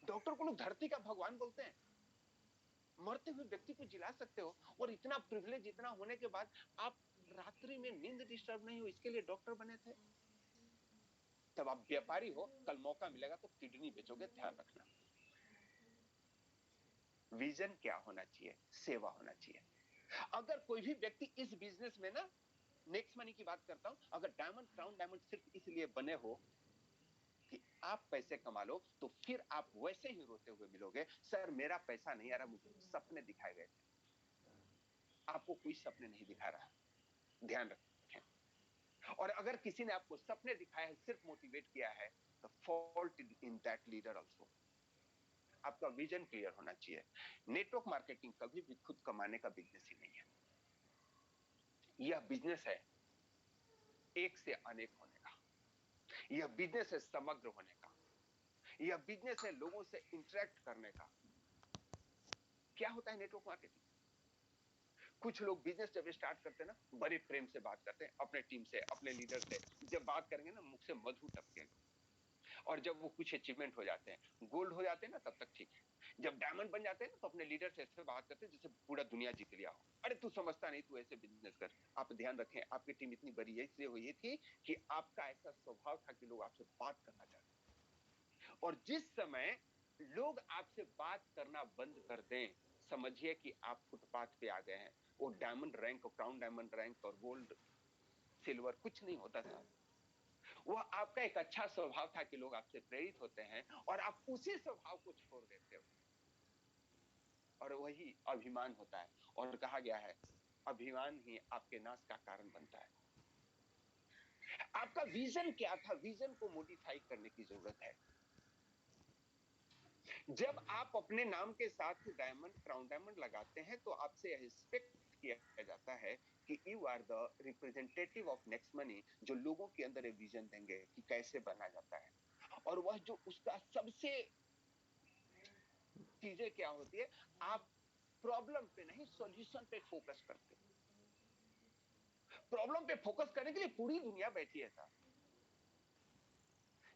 डॉक्टर को लोग धरती का भगवान बोलते हैं। मरते हुए व्यक्ति को जिला सकते हो, और इतना प्रिविलेज इतना होने के बाद आप रात्रि में नींद डिस्टर्ब नहीं हो, इसके लिए डॉक्टर बने थे। तब आप व्यापारी हो, कल मौका मिलेगा तो किडनी बेचोगे, ध्यान रखना। विजन क्या होना चाहिए? सेवा होना चाहिए। अगर कोई भी व्यक्ति इस बिजनेस में ना, नेक्स्ट मनी की बात करता हूं, अगर डायमंड क्राउन डायमंड सिर्फ इसलिए बने हो कि आप पैसे कमा लो, तो फिर आप वैसे ही रोते हुए मिलोगे, सर मेरा पैसा नहीं आ रहा, मुझे सपने दिखाए गए थे। आपको कोई सपने नहीं दिखा रहा, ध्यान रखें। और अगर किसी ने आपको सपने दिखाए हैं, सिर्फ मोटिवेट किया है, तो fault in that leader also. आपका विजन क्लियर होना चाहिए। नेटवर्क मार्केटिंग कभी भी खुद कमाने का बिजनेस ही नहीं है। यह बिजनेस है एक से अनेक होने का, यह बिजनेस है समग्र होने का, यह बिजनेस है लोगों से इंटरेक्ट करने का। क्या होता है नेटवर्क मार्केटिंग? कुछ लोग बिजनेस जब स्टार्ट करते हैं ना, बड़े प्रेम से बात करते हैं अपने टीम से, अपने लीडर से। जब बात करेंगे ना, मुख से मधु टपकेगा। और जब वो कुछ अचीवमेंट हो जाते हैं, गोल्ड हो जाते हैं ना, तब तक ठीक है। जब डायमंड बन जाते हैं ना, तो अपने लीडर से ऐसे बात करते हैं जैसे पूरा दुनिया जीत लिया हो। अरे तू समझता नहीं, तू ऐसे बिजनेस कर। आप ध्यान रखें, आपकी टीम इतनी बड़ी इसलिए हुई थी कि आपका ऐसा स्वभाव था कि लोग आपसे बात करना चाहते। और जिस समय लोग आपसे बात करना बंद कर दें, समझिए कि आप फुटपाथ पे आ गए हैं। वो diamond rank, crown diamond rank और गोल्ड सिल्वर कुछ नहीं होता था। वह आपका एक अच्छा स्वभाव था कि लोग आपसे प्रेरित होते हैं और आप उसी स्वभाव को छोड़ देते हो। और वही अभिमान होता है। और कहा गया है, अभिमान ही आपके नाश का कारण बनता है। आपका विजन क्या था? विजन को मॉडिफाई करने की जरूरत है। जब आप अपने नाम के साथ डायमंड, क्राउन डायमंड लगाते हैं, तो आपसे एक्सपेक्ट किया जाता है कि you are the representative of next money, जो लोगों के अंदर एक विजन देंगे कि कैसे बना जाता है। और वह जो उसका सबसे चीजें क्या होती है, आप प्रॉब्लम पे नहीं, सॉल्यूशन पे फोकस करते हो। प्रॉब्लम पे फोकस करने के लिए पूरी दुनिया बैठी है साहब।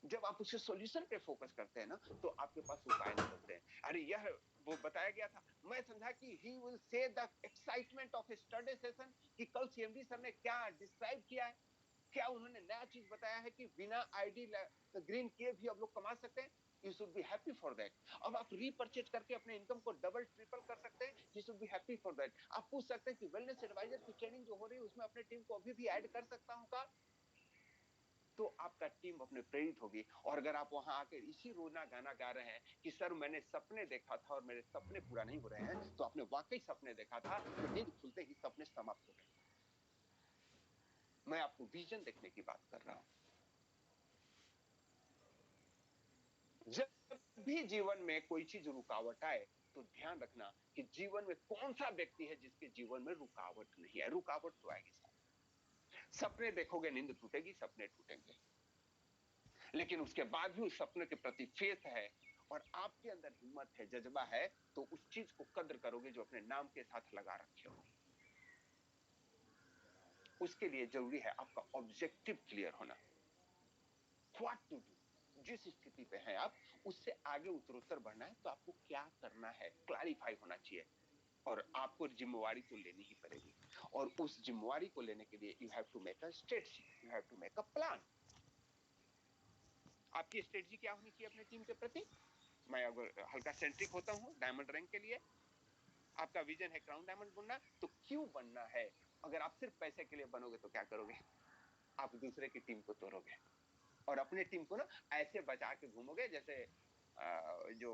जब आप उसे सॉल्यूशन पे फोकस करते हैं ना, तो आपके पास उपाय निकलते हैं। अरे यह वो बताया गया था। मैं समझा कि he will say the excitement of study session, कि कल सीएमडी सर ने क्या डिस्क्राइब किया है। क्या उन्होंने नया चीज बताया है कि बिना आईडी ग्रीन किए भी आप लोग कमा सकते हैं। You should be happy for that. अब आप रीपरचेज करके अपने इनकम को डबल ट्रिपल कर सकते हैं। You should be happy for that. आप पूछ सकते हैं कि वेलनेस एडवाइजर की ट्रेनिंग जो हो रही है, उसमें अपने टीम को अभी भी ऐड कर सकता हूं का? तो आपका टीम अपने प्रेरित होगी। और अगर आप वहां आकर इसी रोना गाना गा रहे हैं कि सर मैंने सपने देखा था और मेरे सपने पूरा नहीं हो रहे हैं, तो आपने वाकई सपने देखा था, तो नींद खुलते ही सपने समाप्त हो गए। मैं आपको विजन देखने की बात कर रहा हूं। जब भी जीवन में कोई चीज रुकावट आए, तो ध्यान रखना कि जीवन में कौन सा व्यक्ति है जिसके जीवन में रुकावट नहीं है। रुकावट तो आएगी साहब। सपने देखोगे, नींद टूटेगी, सपने टूटेंगे, लेकिन उसके बाद भी उस सपने के प्रति फेथ है और आपके अंदर हिम्मत है, जज्बा है, तो उस चीज को कद्र करोगे जो अपने नाम के साथ लगा रखे हो। उसके लिए जरूरी है आपका ऑब्जेक्टिव क्लियर होना। What to do. जिस स्थिति पे हैं आप, उससे आगे उत्तरोत्तर बढ़ना है, तो आपको क्या करना है, क्लैरिफाई होना चाहिए। और आपको जिम्मेवारी तो लेनी ही पड़ेगी। और उस जिम्मेवारी को लेने के लिए you have to make a strategy, you have to make a plan. आपकी स्ट्रेटजी क्या होनी चाहिए अपने टीम के प्रति? मैं अगर हल्का सेंट्रिक होता हूं डायमंड रैंक के लिए, आपका विजन है क्राउन डायमंड बनना, तो क्यों बनना है? अगर आप सिर्फ पैसे के लिए बनोगे तो क्या करोगे? आप दूसरे की टीम को तोड़ोगे और अपने टीम को ना ऐसे बचा के घूमोगे जैसे जो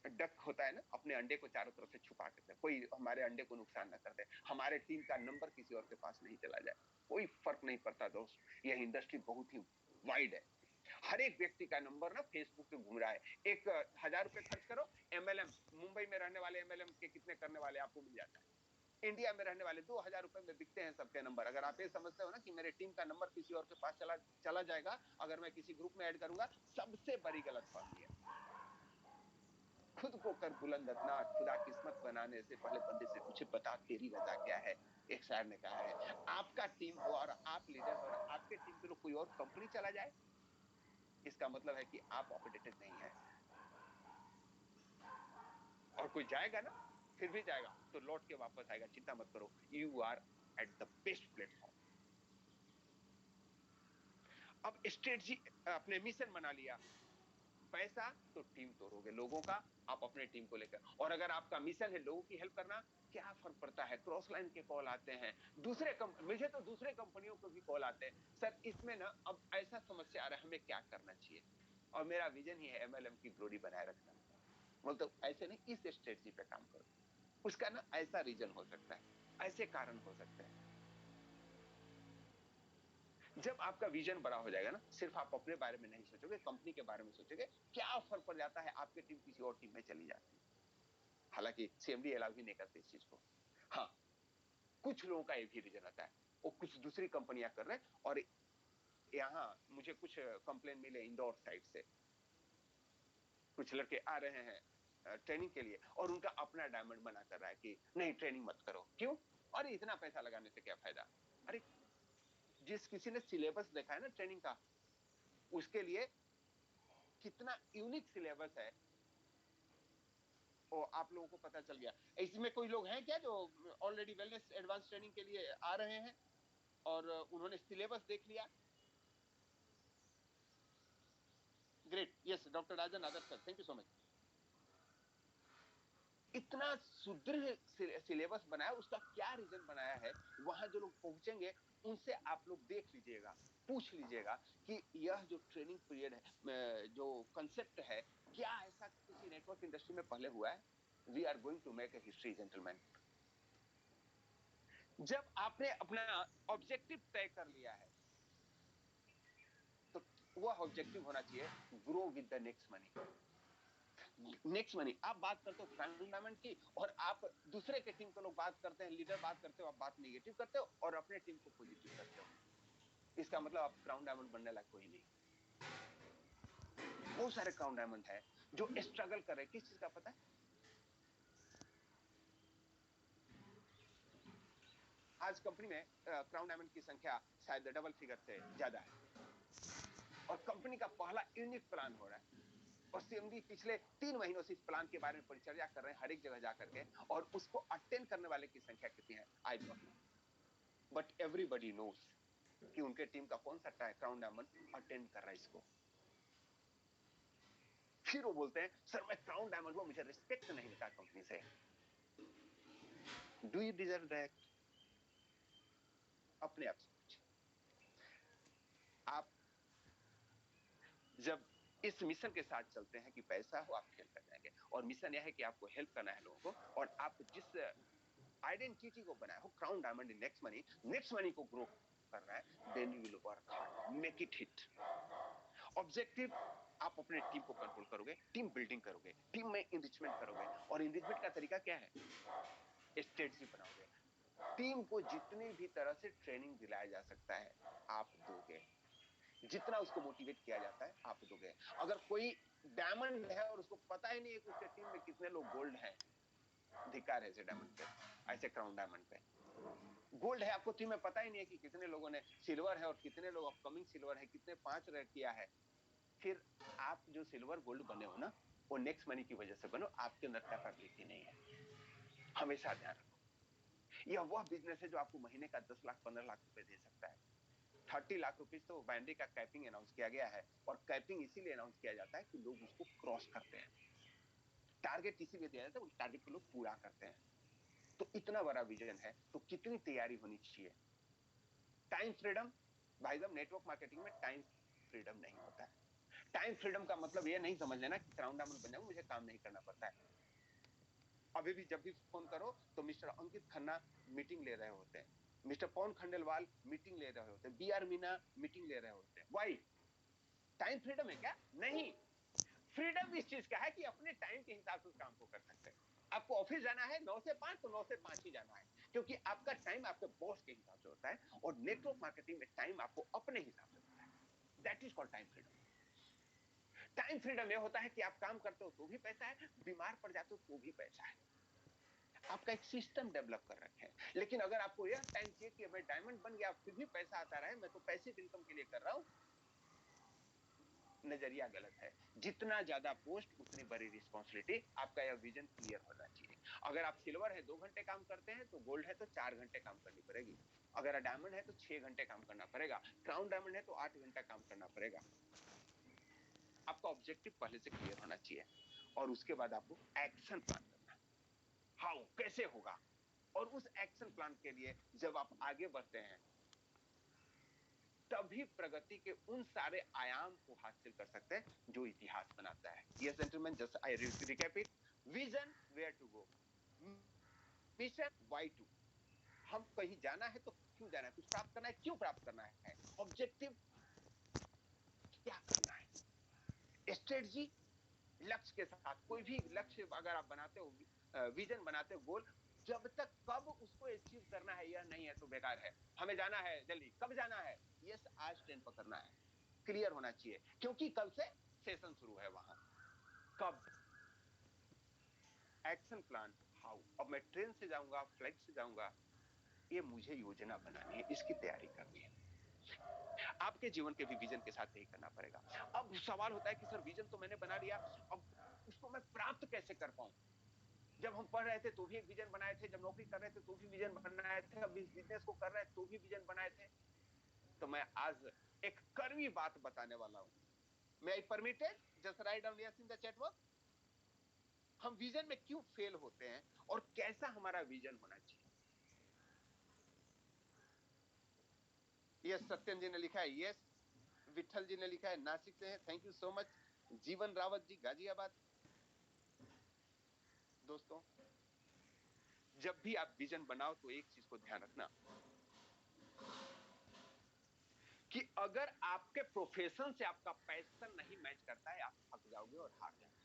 डक होता है ना, अपने अंडे को चारों तरफ से छुपा के, कोई हमारे अंडे को नुकसान ना कर दे, हमारे टीम का नंबर किसी और के पास नहीं चला जाए। कोई फर्क नहीं पड़ता दोस्त, यह इंडस्ट्री बहुत ही वाइड है। हर एक व्यक्ति का नंबर ना फेसबुक पे घूम रहा है। एक 1,000 रुपए खर्च करो, एमएलएम, मुंबई में रहने वाले एमएलएम के कितने करने वाले आपको मिल जाता है। इंडिया में रहने वाले 2,000 रुपए में बिकते हैं सबके नंबर। अगर आप ये समझते हो ना कि मेरे टीम का नंबर किसी और के पास चला चला जाएगा अगर मैं किसी ग्रुप में ऐड करूंगा, सबसे बड़ी गलत फहमी है। खुद को कर बुलंद अपना, खुदा किस्मत बनाने से पहले बंदे से पूछे, बता तेरी रजा क्या है। एक शायर ने कहा है, आपका टीम हो और आप लीडर हो और आपके टीम के लोग कोई और कंपनी चला जाए, इसका मतलब है कि आप अपडेटेड नहीं है। और कोई जाएगा ना, फिर भी जाएगा तो लौट के वापस आएगा, चिंता मत करो, you are at the best platform. अब स्ट्रेटजी, अपने मिशन बना लिया। पैसा तो टीम तोड़ोगे लोगों का, आप अपने टीम को लेकर। और अगर आपका मिशन है लोगों की हेल्प करना, क्या फर्क पड़ता है, क्रॉस लाइन के कॉल आते हैं, मुझे तो दूसरे कंपनियों को भी कॉल आते हैं, सर इसमें ना अब ऐसा समस्या आ रहा है, हमें क्या करना चाहिए। और मेरा विजन ही है एमएलएम की ग्लोरी बनाए रखना। बोलते तो ऐसे नहीं, इस स्ट्रेटजी पे काम करो। उसका ना ऐसा रीजन हो सकता है, ऐसे कारण हो सकते हैं। जब आपका विजन बड़ा हो जाएगा ना, सिर्फ आप अपने बारे में नहीं सोचोगे, कंपनी के बारे में सोचोगे। क्या फर्क पड़ जाता है आपकी टीम किसी और टीम में चली जाती है। हालांकि सीएमडी अलाउ ही नहीं करते इस चीज को। हाँ, कुछ लोगों का ये भी रीजन आता है, वो कुछ दूसरी कंपनियां कर रहे हैं और यहाँ मुझे कुछ कंप्लेन मिले इंदौर साइड से। कुछ लड़के आ रहे हैं ट्रेनिंग के लिए, और उनका अपना डायमंड बना कर रहा है कि नहीं ट्रेनिंग मत करो। क्यों? अरे इतना पैसा लगाने से क्या फायदा? अरे जिस किसी ने सिलेबस देखा है ना ट्रेनिंग का, उसके लिए कितना यूनिक सिलेबस है वो आप लोगों को पता चल गया। इसमें कोई लोग हैं क्या जो ऑलरेडी वेलनेस एडवांस ट्रेनिंग के लिए आ रहे हैं और उन्होंने सिलेबस देख लिया? Great, yes doctor Rajan Adarsh sir, thank you so much. इतना सुदृढ़ सिलेबस बनाया, उसका क्या रीजन बनाया है? वहां जो लोग पहुंचेंगे उनसे आप लोग देख लीजिएगा, पूछ लीजिएगा कि यह जो ट्रेनिंग पीरियड है, जो कंसेप्ट है, क्या ऐसा किसी नेटवर्क इंडस्ट्री में पहले हुआ है? We are going to make a history gentleman. जब आपने अपना ऑब्जेक्टिव तय कर लिया है तो वह ऑब्जेक्टिव होना चाहिए grow with the next money. Next money आप बात करते हो क्राउन डायमंड की, और आप दूसरे के टीम के लोग बात करते हैं, लीडर बात करते हो, आप बात नेगेटिव करते हो और अपने टीम को पॉजिटिव करते हो। इसका मतलब आप क्राउन डायमंड बनने लायक कोई नहीं। बहुत सारे क्राउन डायमंड है जो स्ट्रगल कर रहे हैं, किस चीज का पता है? आज कंपनी में क्राउन डायमंड की संख्या शायद डबल फिगर से ज्यादा है, और कंपनी का पहला यूनिक प्लान हो रहा है, और सीएमडी पिछले 3 महीनों से इस प्लान के बारे में परिचर्या कर रहे हैं हर एक जगह जाकर के, और उसको अटेंड करने वाले की संख्या कितनी है I don't know, but everybody knows कि उनके टीम का कौन सा क्राउन डायमंड अटेंड कर रहा है इसको। फिर वो बोलते हैं सर मैं क्राउन डायमंड हूं, मुझे रिस्पेक्ट नहीं मिलता कंपनी से। Do you deserve that? अपने आप से पूछिए। आप जब इस मिशन के साथ चलते हैं कि पैसा हो आप खेल कर जाएंगे, और मिशन यह है कि आपको हेल्प करना है लोगों को, और आप जिस आइडेंटिटी को बनाया हो crown diamond in next money को ग्रो करना है, then you will work hard, make it hit. Objective, आप अपने टीम को कंट्रोल करोगे, टीम बिल्डिंग करोगे, टीम में इनरिचमेंट करोगे, और इनरिचमेंट का तरीका क्या है? स्ट्रेटजी बनाओगे। टीम को जितनी भी तरह से ट्रेनिंग दिलाया जा सकता है आप दोगे, जितना उसको मोटिवेट किया जाता है आप दोगे। अगर कोई डायमंड है और उसको पता ही नहीं है कि उसके टीम में कितने लोग गोल्ड हैं, धिक्कार है ऐसे डायमंड पे, ऐसे क्राउन डायमंड पे। गोल्ड है, आपको टीम में पता ही नहीं है कि कितने लोगों ने सिल्वर है और कितने लोग अपकमिंग सिल्वर है, कितने 5 रेड किया है। फिर आप जो सिल्वर गोल्ड बने हो ना, वो नेक्स्ट मनी की वजह से बनो, आपके अंदर कैपेबिलिटी नहीं है। हमेशा ध्यान रखो, यह वह बिजनेस है जो आपको महीने का 10 लाख 15 लाख रुपए दे सकता है। 30 लाख रुपीज तो बाइनरी का कैपिंग अनाउंस किया गया है, और कैपिंग इसीलिए अनाउंस किया जाता है कि लोग उसको क्रॉस करते हैं। टारगेट इसीलिए दिया जाता है, उस टारगेट को लोग पूरा करते हैं। तो इतना बड़ा विजन है तो कितनी तैयारी होनी चाहिए? टाइम फ्रीडम, भाई साहब नेटवर्क मार्केटिंग में टाइम फ्रीडम नहीं होता है। टाइम फ्रीडम का मतलब ये नहीं समझ लेना कि क्राउन डायमंड बन जाऊं मुझे काम नहीं करना पड़ता है। अभी भी जब भी फोन करो तो मिस्टर अंकित खन्ना मीटिंग ले रहे होते हैं, मिस्टर पवन खंडेलवाल मीटिंग ले रहे होते हैं, बी आर मीना मीटिंग ले रहे होते हैं। वाई? टाइम फ्रीडम है क्या? नहीं। फ्रीडम इस चीज का है कि अपने टाइम के हिसाब से उस काम को कर सकते हैं। आपको ऑफिस जाना है 9 से 5 तो 9 से 5 ही जाना है, क्योंकि आपका टाइम आपके बॉस के हिसाब से होता है, और नेटवर्क मार्केटिंग में टाइम आपको अपने हिसाब से होता है। That is called time freedom. Time freedom यह होता है कि आप काम करते हो तो भी पैसा है, बीमार पड़ जाते हो तो भी पैसा है। आपका एक सिस्टम डेवलप कर रखे हैं। लेकिन अगर आपको यह टाइम चाहिए कि मैं डायमंड बन गया फिर भी पैसा आता रहे, मैं तो पैसिव इनकम के लिए कर रहा हूं, नजरिया गलत है। जितना ज्यादा पोस्ट उतनी बड़ी रिस्पॉन्सिबिलिटी, आपका यह विजन क्लियर होना चाहिए। अगर आप सिल्वर है 2 घंटे काम करते हैं, तो गोल्ड है तो 4 घंटे काम करनी पड़ेगी। अगर डायमंड है तो 6 घंटे काम करना पड़ेगा, क्राउन डायमंड है तो 8 घंटा काम करना पड़ेगा। आपका ऑब्जेक्टिव पहले से क्लियर होना चाहिए, और उसके बाद आपको एक्शन प्लान करना है। हाउ, कैसे होगा? और उस एक्शन प्लान के लिए जब आप आगे बढ़ते हैं, तभी प्रगति के उन सारे आयाम को हासिल कर सकते हैं जो इतिहास बनाता है। Yes gentleman, just I recap it. Vision, where to go. Mission, why to. हम कहीं जाना है तो क्यों जाना है, कुछ प्राप्त करना है, क्यों प्राप्त करना है, ऑब्जेक्टिव क्या करना है, स्ट्रेटजी, लक्ष्य के साथ। कोई भी लक्ष्य अगर आप बनाते हो, विजन बनाते हो, गोल, जब तक कब उसको अचीव करना है यह नहीं है तो बेकार है। हमें जाना है दिल्ली, कब जाना है? यस, आज ट्रेन पकड़ना है, क्लियर होना चाहिए, क्योंकि कल से सेशन शुरू है वहां। कब? एक्शन प्लान हाउ, अब मैं ट्रेन से जाऊंगा, फ्लाइट से जाऊंगा, ये मुझे योजना बनानी है, इसकी तैयारी करनी है। आपके जीवन के भी विजन के साथ यही करना पड़ेगा। अब सवाल होता है कि सर विजन तो मैंने बना लिया, अब उसको मैं प्राप्त कैसे कर पाऊं? जब हम पढ़ रहे थे तो भी एक विजन बनाए थे, जब नौकरी कर रहे थे तो भी विजन बनाए थे, अब इस बिजनेस को कर रहे हैं तो भी विजन बनाए थे। तो मैं आज एक कड़वी बात बताने वाला हूं। मैं I permitted just write down yes in the chat box. हम विजन में क्यों फेल होते हैं और कैसा हमारा विजन होना चाहिए। यस, सत्यन जी ने लिखा है यस। विठल जी ने लिखा है नासिक से है, थैंक यू सो मच। जीवन रावत जी गाजियाबाद। दोस्तों, जब भी आप विजन बनाओ तो एक चीज को ध्यान रखना कि अगर आपके प्रोफेशन से आपका पैशन नहीं मैच करता है, आप थक जाओगे और हार जाओगे।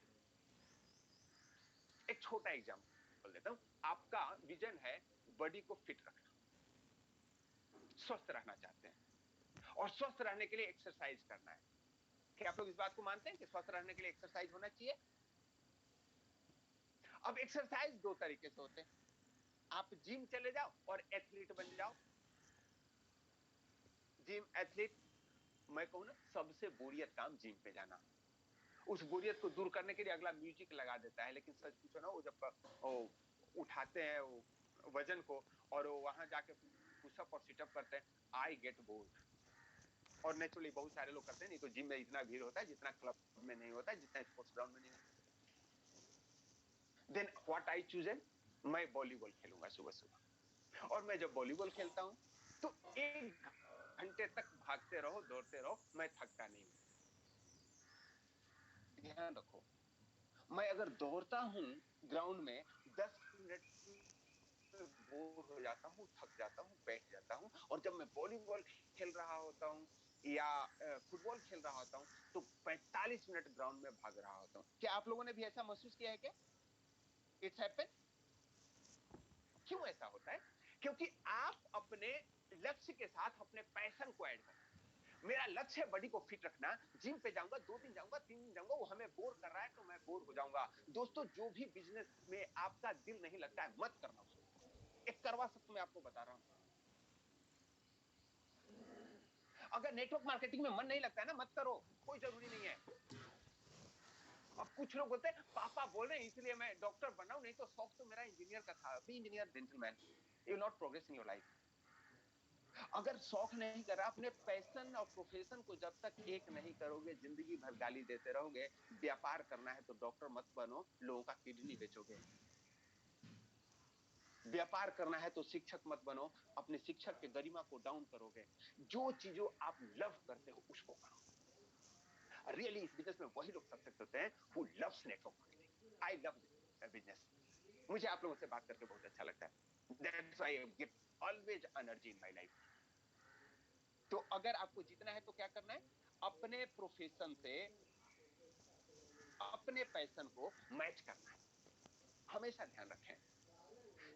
एक छोटा एग्जांपल देता हूं। आपका विजन है बॉडी को फिट रखना, स्वस्थ रहना चाहते हैं, और स्वस्थ रहने के लिए एक्सरसाइज करना है। क्या आप लोग इस बात को मानते हैं कि स्वस्थ रहने के लिए एक्सरसाइज होना चाहिए? अब एक्सरसाइज दो तरीके से होते हैं। आप जिम चले जाओ और एथलीट बन जाओ। जिम एथलीट, मैं कहूं ना, सबसे बोरियत काम जिम पे जाना। उस बोरियत को दूर करने के लिए अगला म्यूजिक लगा देता है, लेकिन सच पूछो ना, वो जब वो उठाते हैं वो वजन को और वो वहां जाके पुशअप और सिटअप करते हैं, आई गेट बोर्ड। और नेचुरली बहुत सारे लोग करते हैं, नहीं तो जिम में इतना भीड़ होता है जितना क्लब में नहीं होता है, जितना स्पोर्ट्स ग्राउंड में नहीं होता। देन व्हाट आई चूज, मैं वॉलीबॉल खेलूंगा सुबह सुबह। और मैं जब वॉलीबॉल खेलता हूं तो 1 घंटे तक भागते रहो, दौड़ते रहो, मैं थकता नहीं हूं। ध्यान रखो, मैं अगर दौड़ता हूं ग्राउंड में 10 मिनट में बोर हो जाता हूं, थक जाता हूं, बैठ जाता हूं। और जब मैं वॉलीबॉल खेल रहा होता हूं या फुटबॉल खेल रहा होता हूं तो 45 मिनट ग्राउंड में भाग रहा होता हूं। क्या आप लोगों ने भी ऐसा महसूस किया है? क्या इट्स हैपन? क्यों ऐसा होता है? क्योंकि आप अपने लक्ष्य के साथ अपने पैशन को ऐड करते हैं। मेरा लक्ष्य है बॉडी को फिट रखना, जिम पे जाऊंगा, 2 दिन जाऊंगा, 3 दिन जाऊंगा, वो हमें बोर कर रहा है तो मैं बोर हो जाऊंगा। दोस्तों, जो भी बिजनेस में आपका दिल नहीं लगता है, मत करना उसको। एक करवा सत्य मैं आपको बता रहा हूं। अगर नेटवर्क मार्केटिंग में मन नहीं लगता है ना, मत करो, कोई जरूरी नहीं है। अब कुछ लोग बोलते हैं पापा बोल रहे हैं इसलिए मैं डॉक्टर बना हूं, नहीं तो शौक तो मेरा इंजीनियर का था। Be engineer gentleman, you not progress in your life. अगर शौक नहीं करा, अपने पैशन और प्रोफेशन को जब तक एक नहीं करोगे, जिंदगी भर गाली देते रहोगे। व्यापार करना है तो डॉक्टर मत बनो, लोगों का किडनी बेचोगे। व्यापार करना है तो शिक्षक मत बनो, अपने शिक्षक के गरिमा को डाउन करोगे। जो चीजों आप लव करते हो उसको करो। रियली इस बिजनेस में वही लोग सक्सेस होते हैं who loves network marketing. I love this business. मुझे आप लोगों से बात करके बहुत अच्छा लगता है। That's why I get always energy in my life. तो अगर आपको जीतना है तो क्या करना है? अपने प्रोफेशन से अपने पैशन को मैच करना है। हमेशा ध्यान रखें,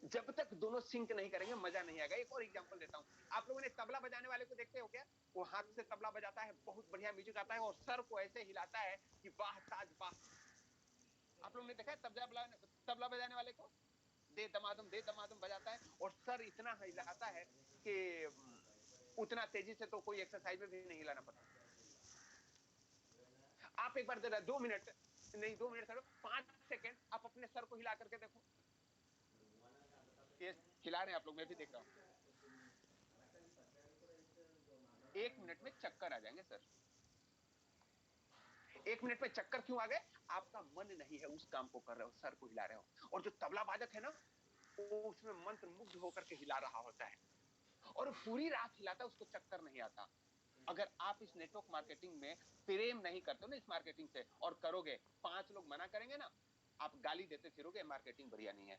जब तक दोनों सिंक नहीं करेंगे मजा नहीं आएगा। एक और एग्जांपल देता हूं। आप लोगों ने तबला बजाने वाले को देखते हो क्या? वो हाथ से तबला बजाता है, बहुत बढ़िया म्यूजिक आता है और सर को ऐसे हिलाता है कि वाह ताज वाह। आप लोगों ने देखा है तबला बजाने वाले को? दे दमादम बजाता है और सर इतना हिलाता है कि उतना तेजी से तो कोई एक्सरसाइज में भी नहीं हिलाना पड़ता। आप एक बार दे रहे 2 मिनट, नहीं 2 मिनट करो, 5 सेकेंड आप अपने सर को हिला करके देखो। ये हिला रहे हैं आप लोग, मैं भी देख रहा हूं। 1 मिनट में चक्कर आ जाएंगे सर। 1 मिनट में चक्कर क्यों आ गए? आपका मन नहीं है उस काम को कर रहे हो, सर को हिला रहे हो। और जो तबला बाजक है ना, वो उसमें मंत्र मुग्ध होकर के हिला रहा होता है और पूरी रात हिलाता है, उसको चक्कर नहीं आता। अगर आप इस नेटवर्क मार्केटिंग में प्रेम नहीं करते हो ना इस मार्केटिंग से, और करोगे, 5 लोग मना करेंगे ना, आप गाली देते फिरोगे मार्केटिंग बढ़िया नहीं है।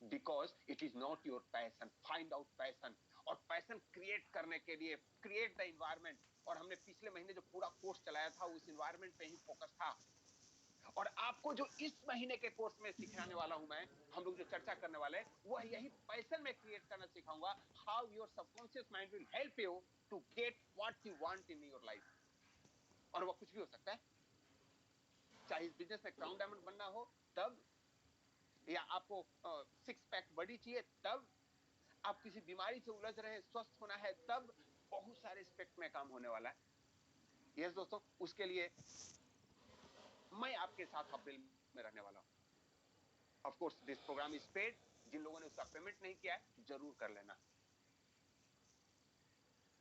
Because it is not your passion. Find out passion, और पैशन क्रिएट करने के लिए क्रिएट द इन्वायरमेंट। और हमने पिछले महीने जो पूरा कोर्स चलाया था उस इन्वायरमेंट पे ही फोकस था। और आपको जो इस महीने के कोर्स में सिखाने वाला हूं मैं, हम लोग जो चर्चा करने वाले हैं, वह यही पैशन में क्रिएट करना सिखाऊंगा। How your subconscious mind will help you to get what you want in your life. और वह कुछ भी हो सकता है, चाहे इस बिजनेस में क्राउन डायमंड बनना हो तब, या आपको 6 पैक बॉडी चाहिए तब, आप किसी बीमारी से उलझ रहे हैं, स्वस्थ होना है तब, बहुत सारे एस्पेक्ट में काम होने वाला है। यस दोस्तों, उसके लिए मैं आपके साथ अप्रैल में रहने वाला हूं। Of course this program is paid, जिन लोगों ने उसका पेमेंट नहीं किया है जरूर कर लेना।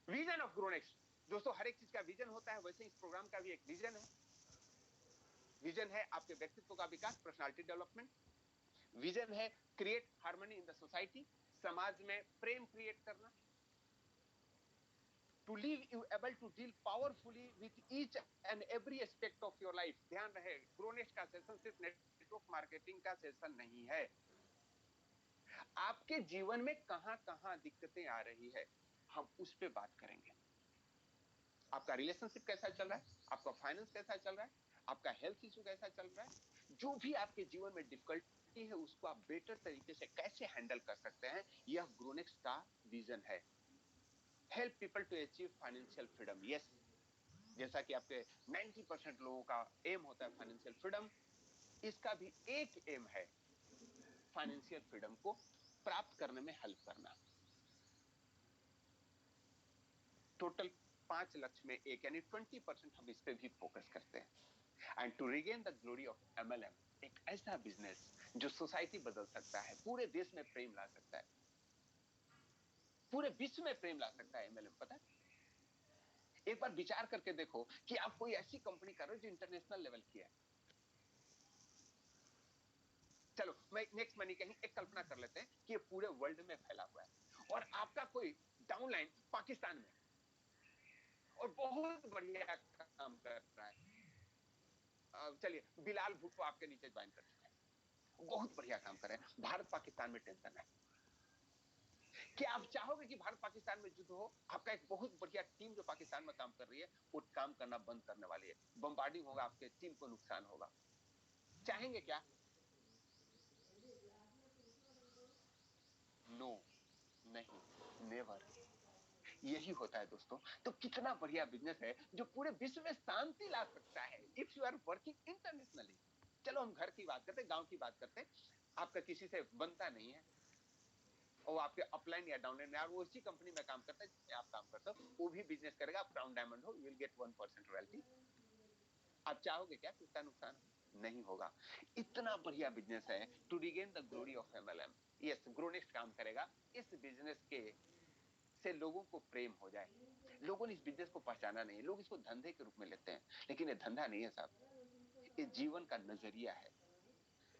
विजन ऑफ ग्रोनेक्स दोस्तों, हर एक चीज का विजन होता है, वैसे इस प्रोग्राम का भी एक विजन है। विजन है आपके व्यक्तित्व का विकास, पर्सनालिटी डेवलपमेंट। विजन है create harmony in the society, समाज में प्रेम क्रिएट करना। To leave you able to deal powerfully with each and every aspect of your life. ध्यान रहे, ग्रोनेक्स का सेशन सिर्फ नेटवर्क मार्केटिंग का सेशन नहीं है। आपके जीवन में कहां कहां दिक्कतें आ रही है, हम उस पर बात करेंगे। आपका रिलेशनशिप कैसा चल रहा है, आपका फाइनेंस कैसा चल रहा है, आपका हेल्थ इशू कैसा चल रहा है, जो भी आपके जीवन में डिफिकल्टी है उसको आप बेटर तरीके से कैसे हैंडल कर सकते हैं, यह ग्रोनेक्स का विजन है। Help people to achieve financial freedom. Yes, जैसा कि आपके 90% लोगों का एम होता है फाइनेंशियल फ्रीडम, इसका भी एक एम है फाइनेंशियल फ्रीडम को प्राप्त करने में हेल्प करना। टोटल 5 लक्ष्य में एक, यानी 20% हम इस पे भी फोकस करते हैं। And to regain the glory of MLM, एक ऐसा बिजनेस जो सोसाइटी बदल सकता है, पूरे देश में प्रेम ला सकता है, पूरे विश्व में प्रेम ला सकता है एमएलएम। पता है, एक बार विचार करके देखो कि आप कोई ऐसी कंपनी कर रहे हो जो इंटरनेशनल लेवल की है। चलो मैं नेक्स्ट मनी कहीं एक कल्पना कर लेते हैं कि ये पूरे वर्ल्ड में फैला हुआ है और आपका कोई डाउनलाइन पाकिस्तान में और बहुत बढ़िया काम कर रहा है। चलिए, बिलाल भुट्टो आपके नीचे ज्वाइन कर चुके हैं, बहुत बढ़िया काम कर रहे हैं। भारत पाकिस्तान में टेंशन है, क्या आप चाहोगे कि भारत पाकिस्तान में युद्ध हो? आपका एक बहुत बढ़िया टीम जो पाकिस्तान में काम कर रही है वो काम करना बंद करने वाली है, बम्बार्डिंग होगा, आपके टीम को नुकसान होगा। चाहेंगे क्या? नो, नहीं, नेवर। यही होता है दोस्तों। तो कितना बढ़िया बिजनेस है जो पूरे विश्व में शांति ला सकता है if you are working internationally. चलो हम घर की बात करते हैं, गांव की बात करते हैं, आपका किसी से बनता नहीं है और आपके अपलाइन या डाउनलाइन में, वो इसी कंपनी में काम करता है जिसमें आप काम करते हो, वो भी बिजनेस करेगा, आप क्राउन डायमंड हो, यू विल गेट 1% रॉयल्टी। आप चाहोगे क्या कि उसका नुकसान नहीं होगा? इतना बढ़िया बिजनेस है to regain the glory of MLM. Yes, Grownext काम करेगा इस बिजनेस के से लोगों को प्रेम हो जाए। लोगों ने इस बिजनेस को पहचाना नहीं है, लोग इसको धंधे के रूप में लेते हैं, लेकिन ये धंधा नहीं है साहब, ये जीवन का नजरिया है।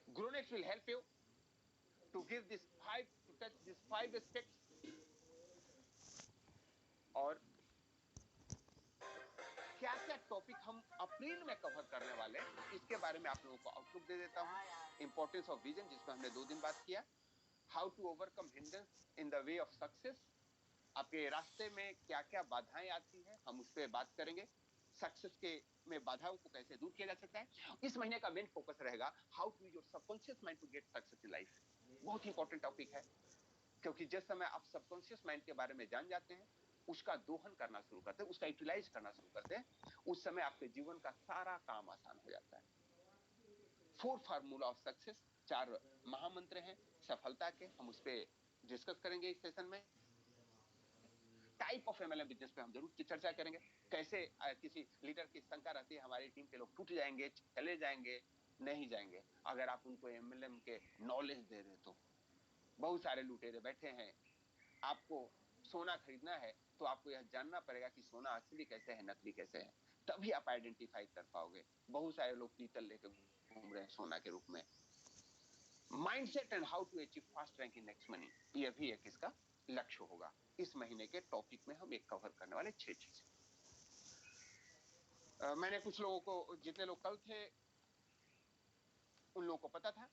Grownext will help you to give this 5 to touch this 5 aspects. और क्या क्या टॉपिक हम अप्रैल में कवर करने वाले इसके बारे में आप लोगों को आउटलुक दे देता हूं। इंपॉर्टेंस ऑफ विजन, जिसमें हमने 2 दिन बात किया। How to overcome hindrance in the way of success, आपके रास्ते में क्या क्या बाधाएं आती हैं हम उस पर बात करेंगे। सक्सेस के में बाधाओं को कैसे दूर किया जा सकता है। इस महीने का मेन फोकस रहेगा how to use your subconscious mind to get success in life. बहुत इंपॉर्टेंट टॉपिक है, क्योंकि जिस समय आप सबकॉन्शियस माइंड के बारे में जान जाते हैं, उसका दोहन करना शुरू करते हैं, उसका यूटिलाइज करना शुरू करते हैं, उस समय आपके जीवन का सारा काम आसान हो जाता है। 4 फार्मूला ऑफ सक्सेस, 4 महामंत्र हैं सफलता के, हम उस पर डिस्कस करेंगे इस सेशन में। टाइप ऑफ एमएलएम बिजनेस पे हम जरूर चर्चा करेंगे। कैसे किसी लीडर की शंका रहती है हमारी टीम के लोग टूट जाएंगे, चले जाएंगे, नहीं जाएंगे, अगर आप उनको एमएलएम के नॉलेज दे दे तो। बहुत सारे लुटेरे बैठे हैं, आपको सोना खरीदना है तो आपको यह जानना पड़ेगा कि सोना असली कैसे है, नकली कैसे है, तभी आप आइडेंटिफाई कर पाओगे। बहुत सारे लोग पीतल लेकर घूम रहे हैं सोना के रूप में। Mindset and how to achieve fast rank in next money, यह भी एक इसका लक्ष्य होगा। इस महीने के टॉपिक में हम एक कवर करने वाले 6 चीजें। मैंने कुछ लोगों को, जितने लोग कल थे उन लोगों को पता था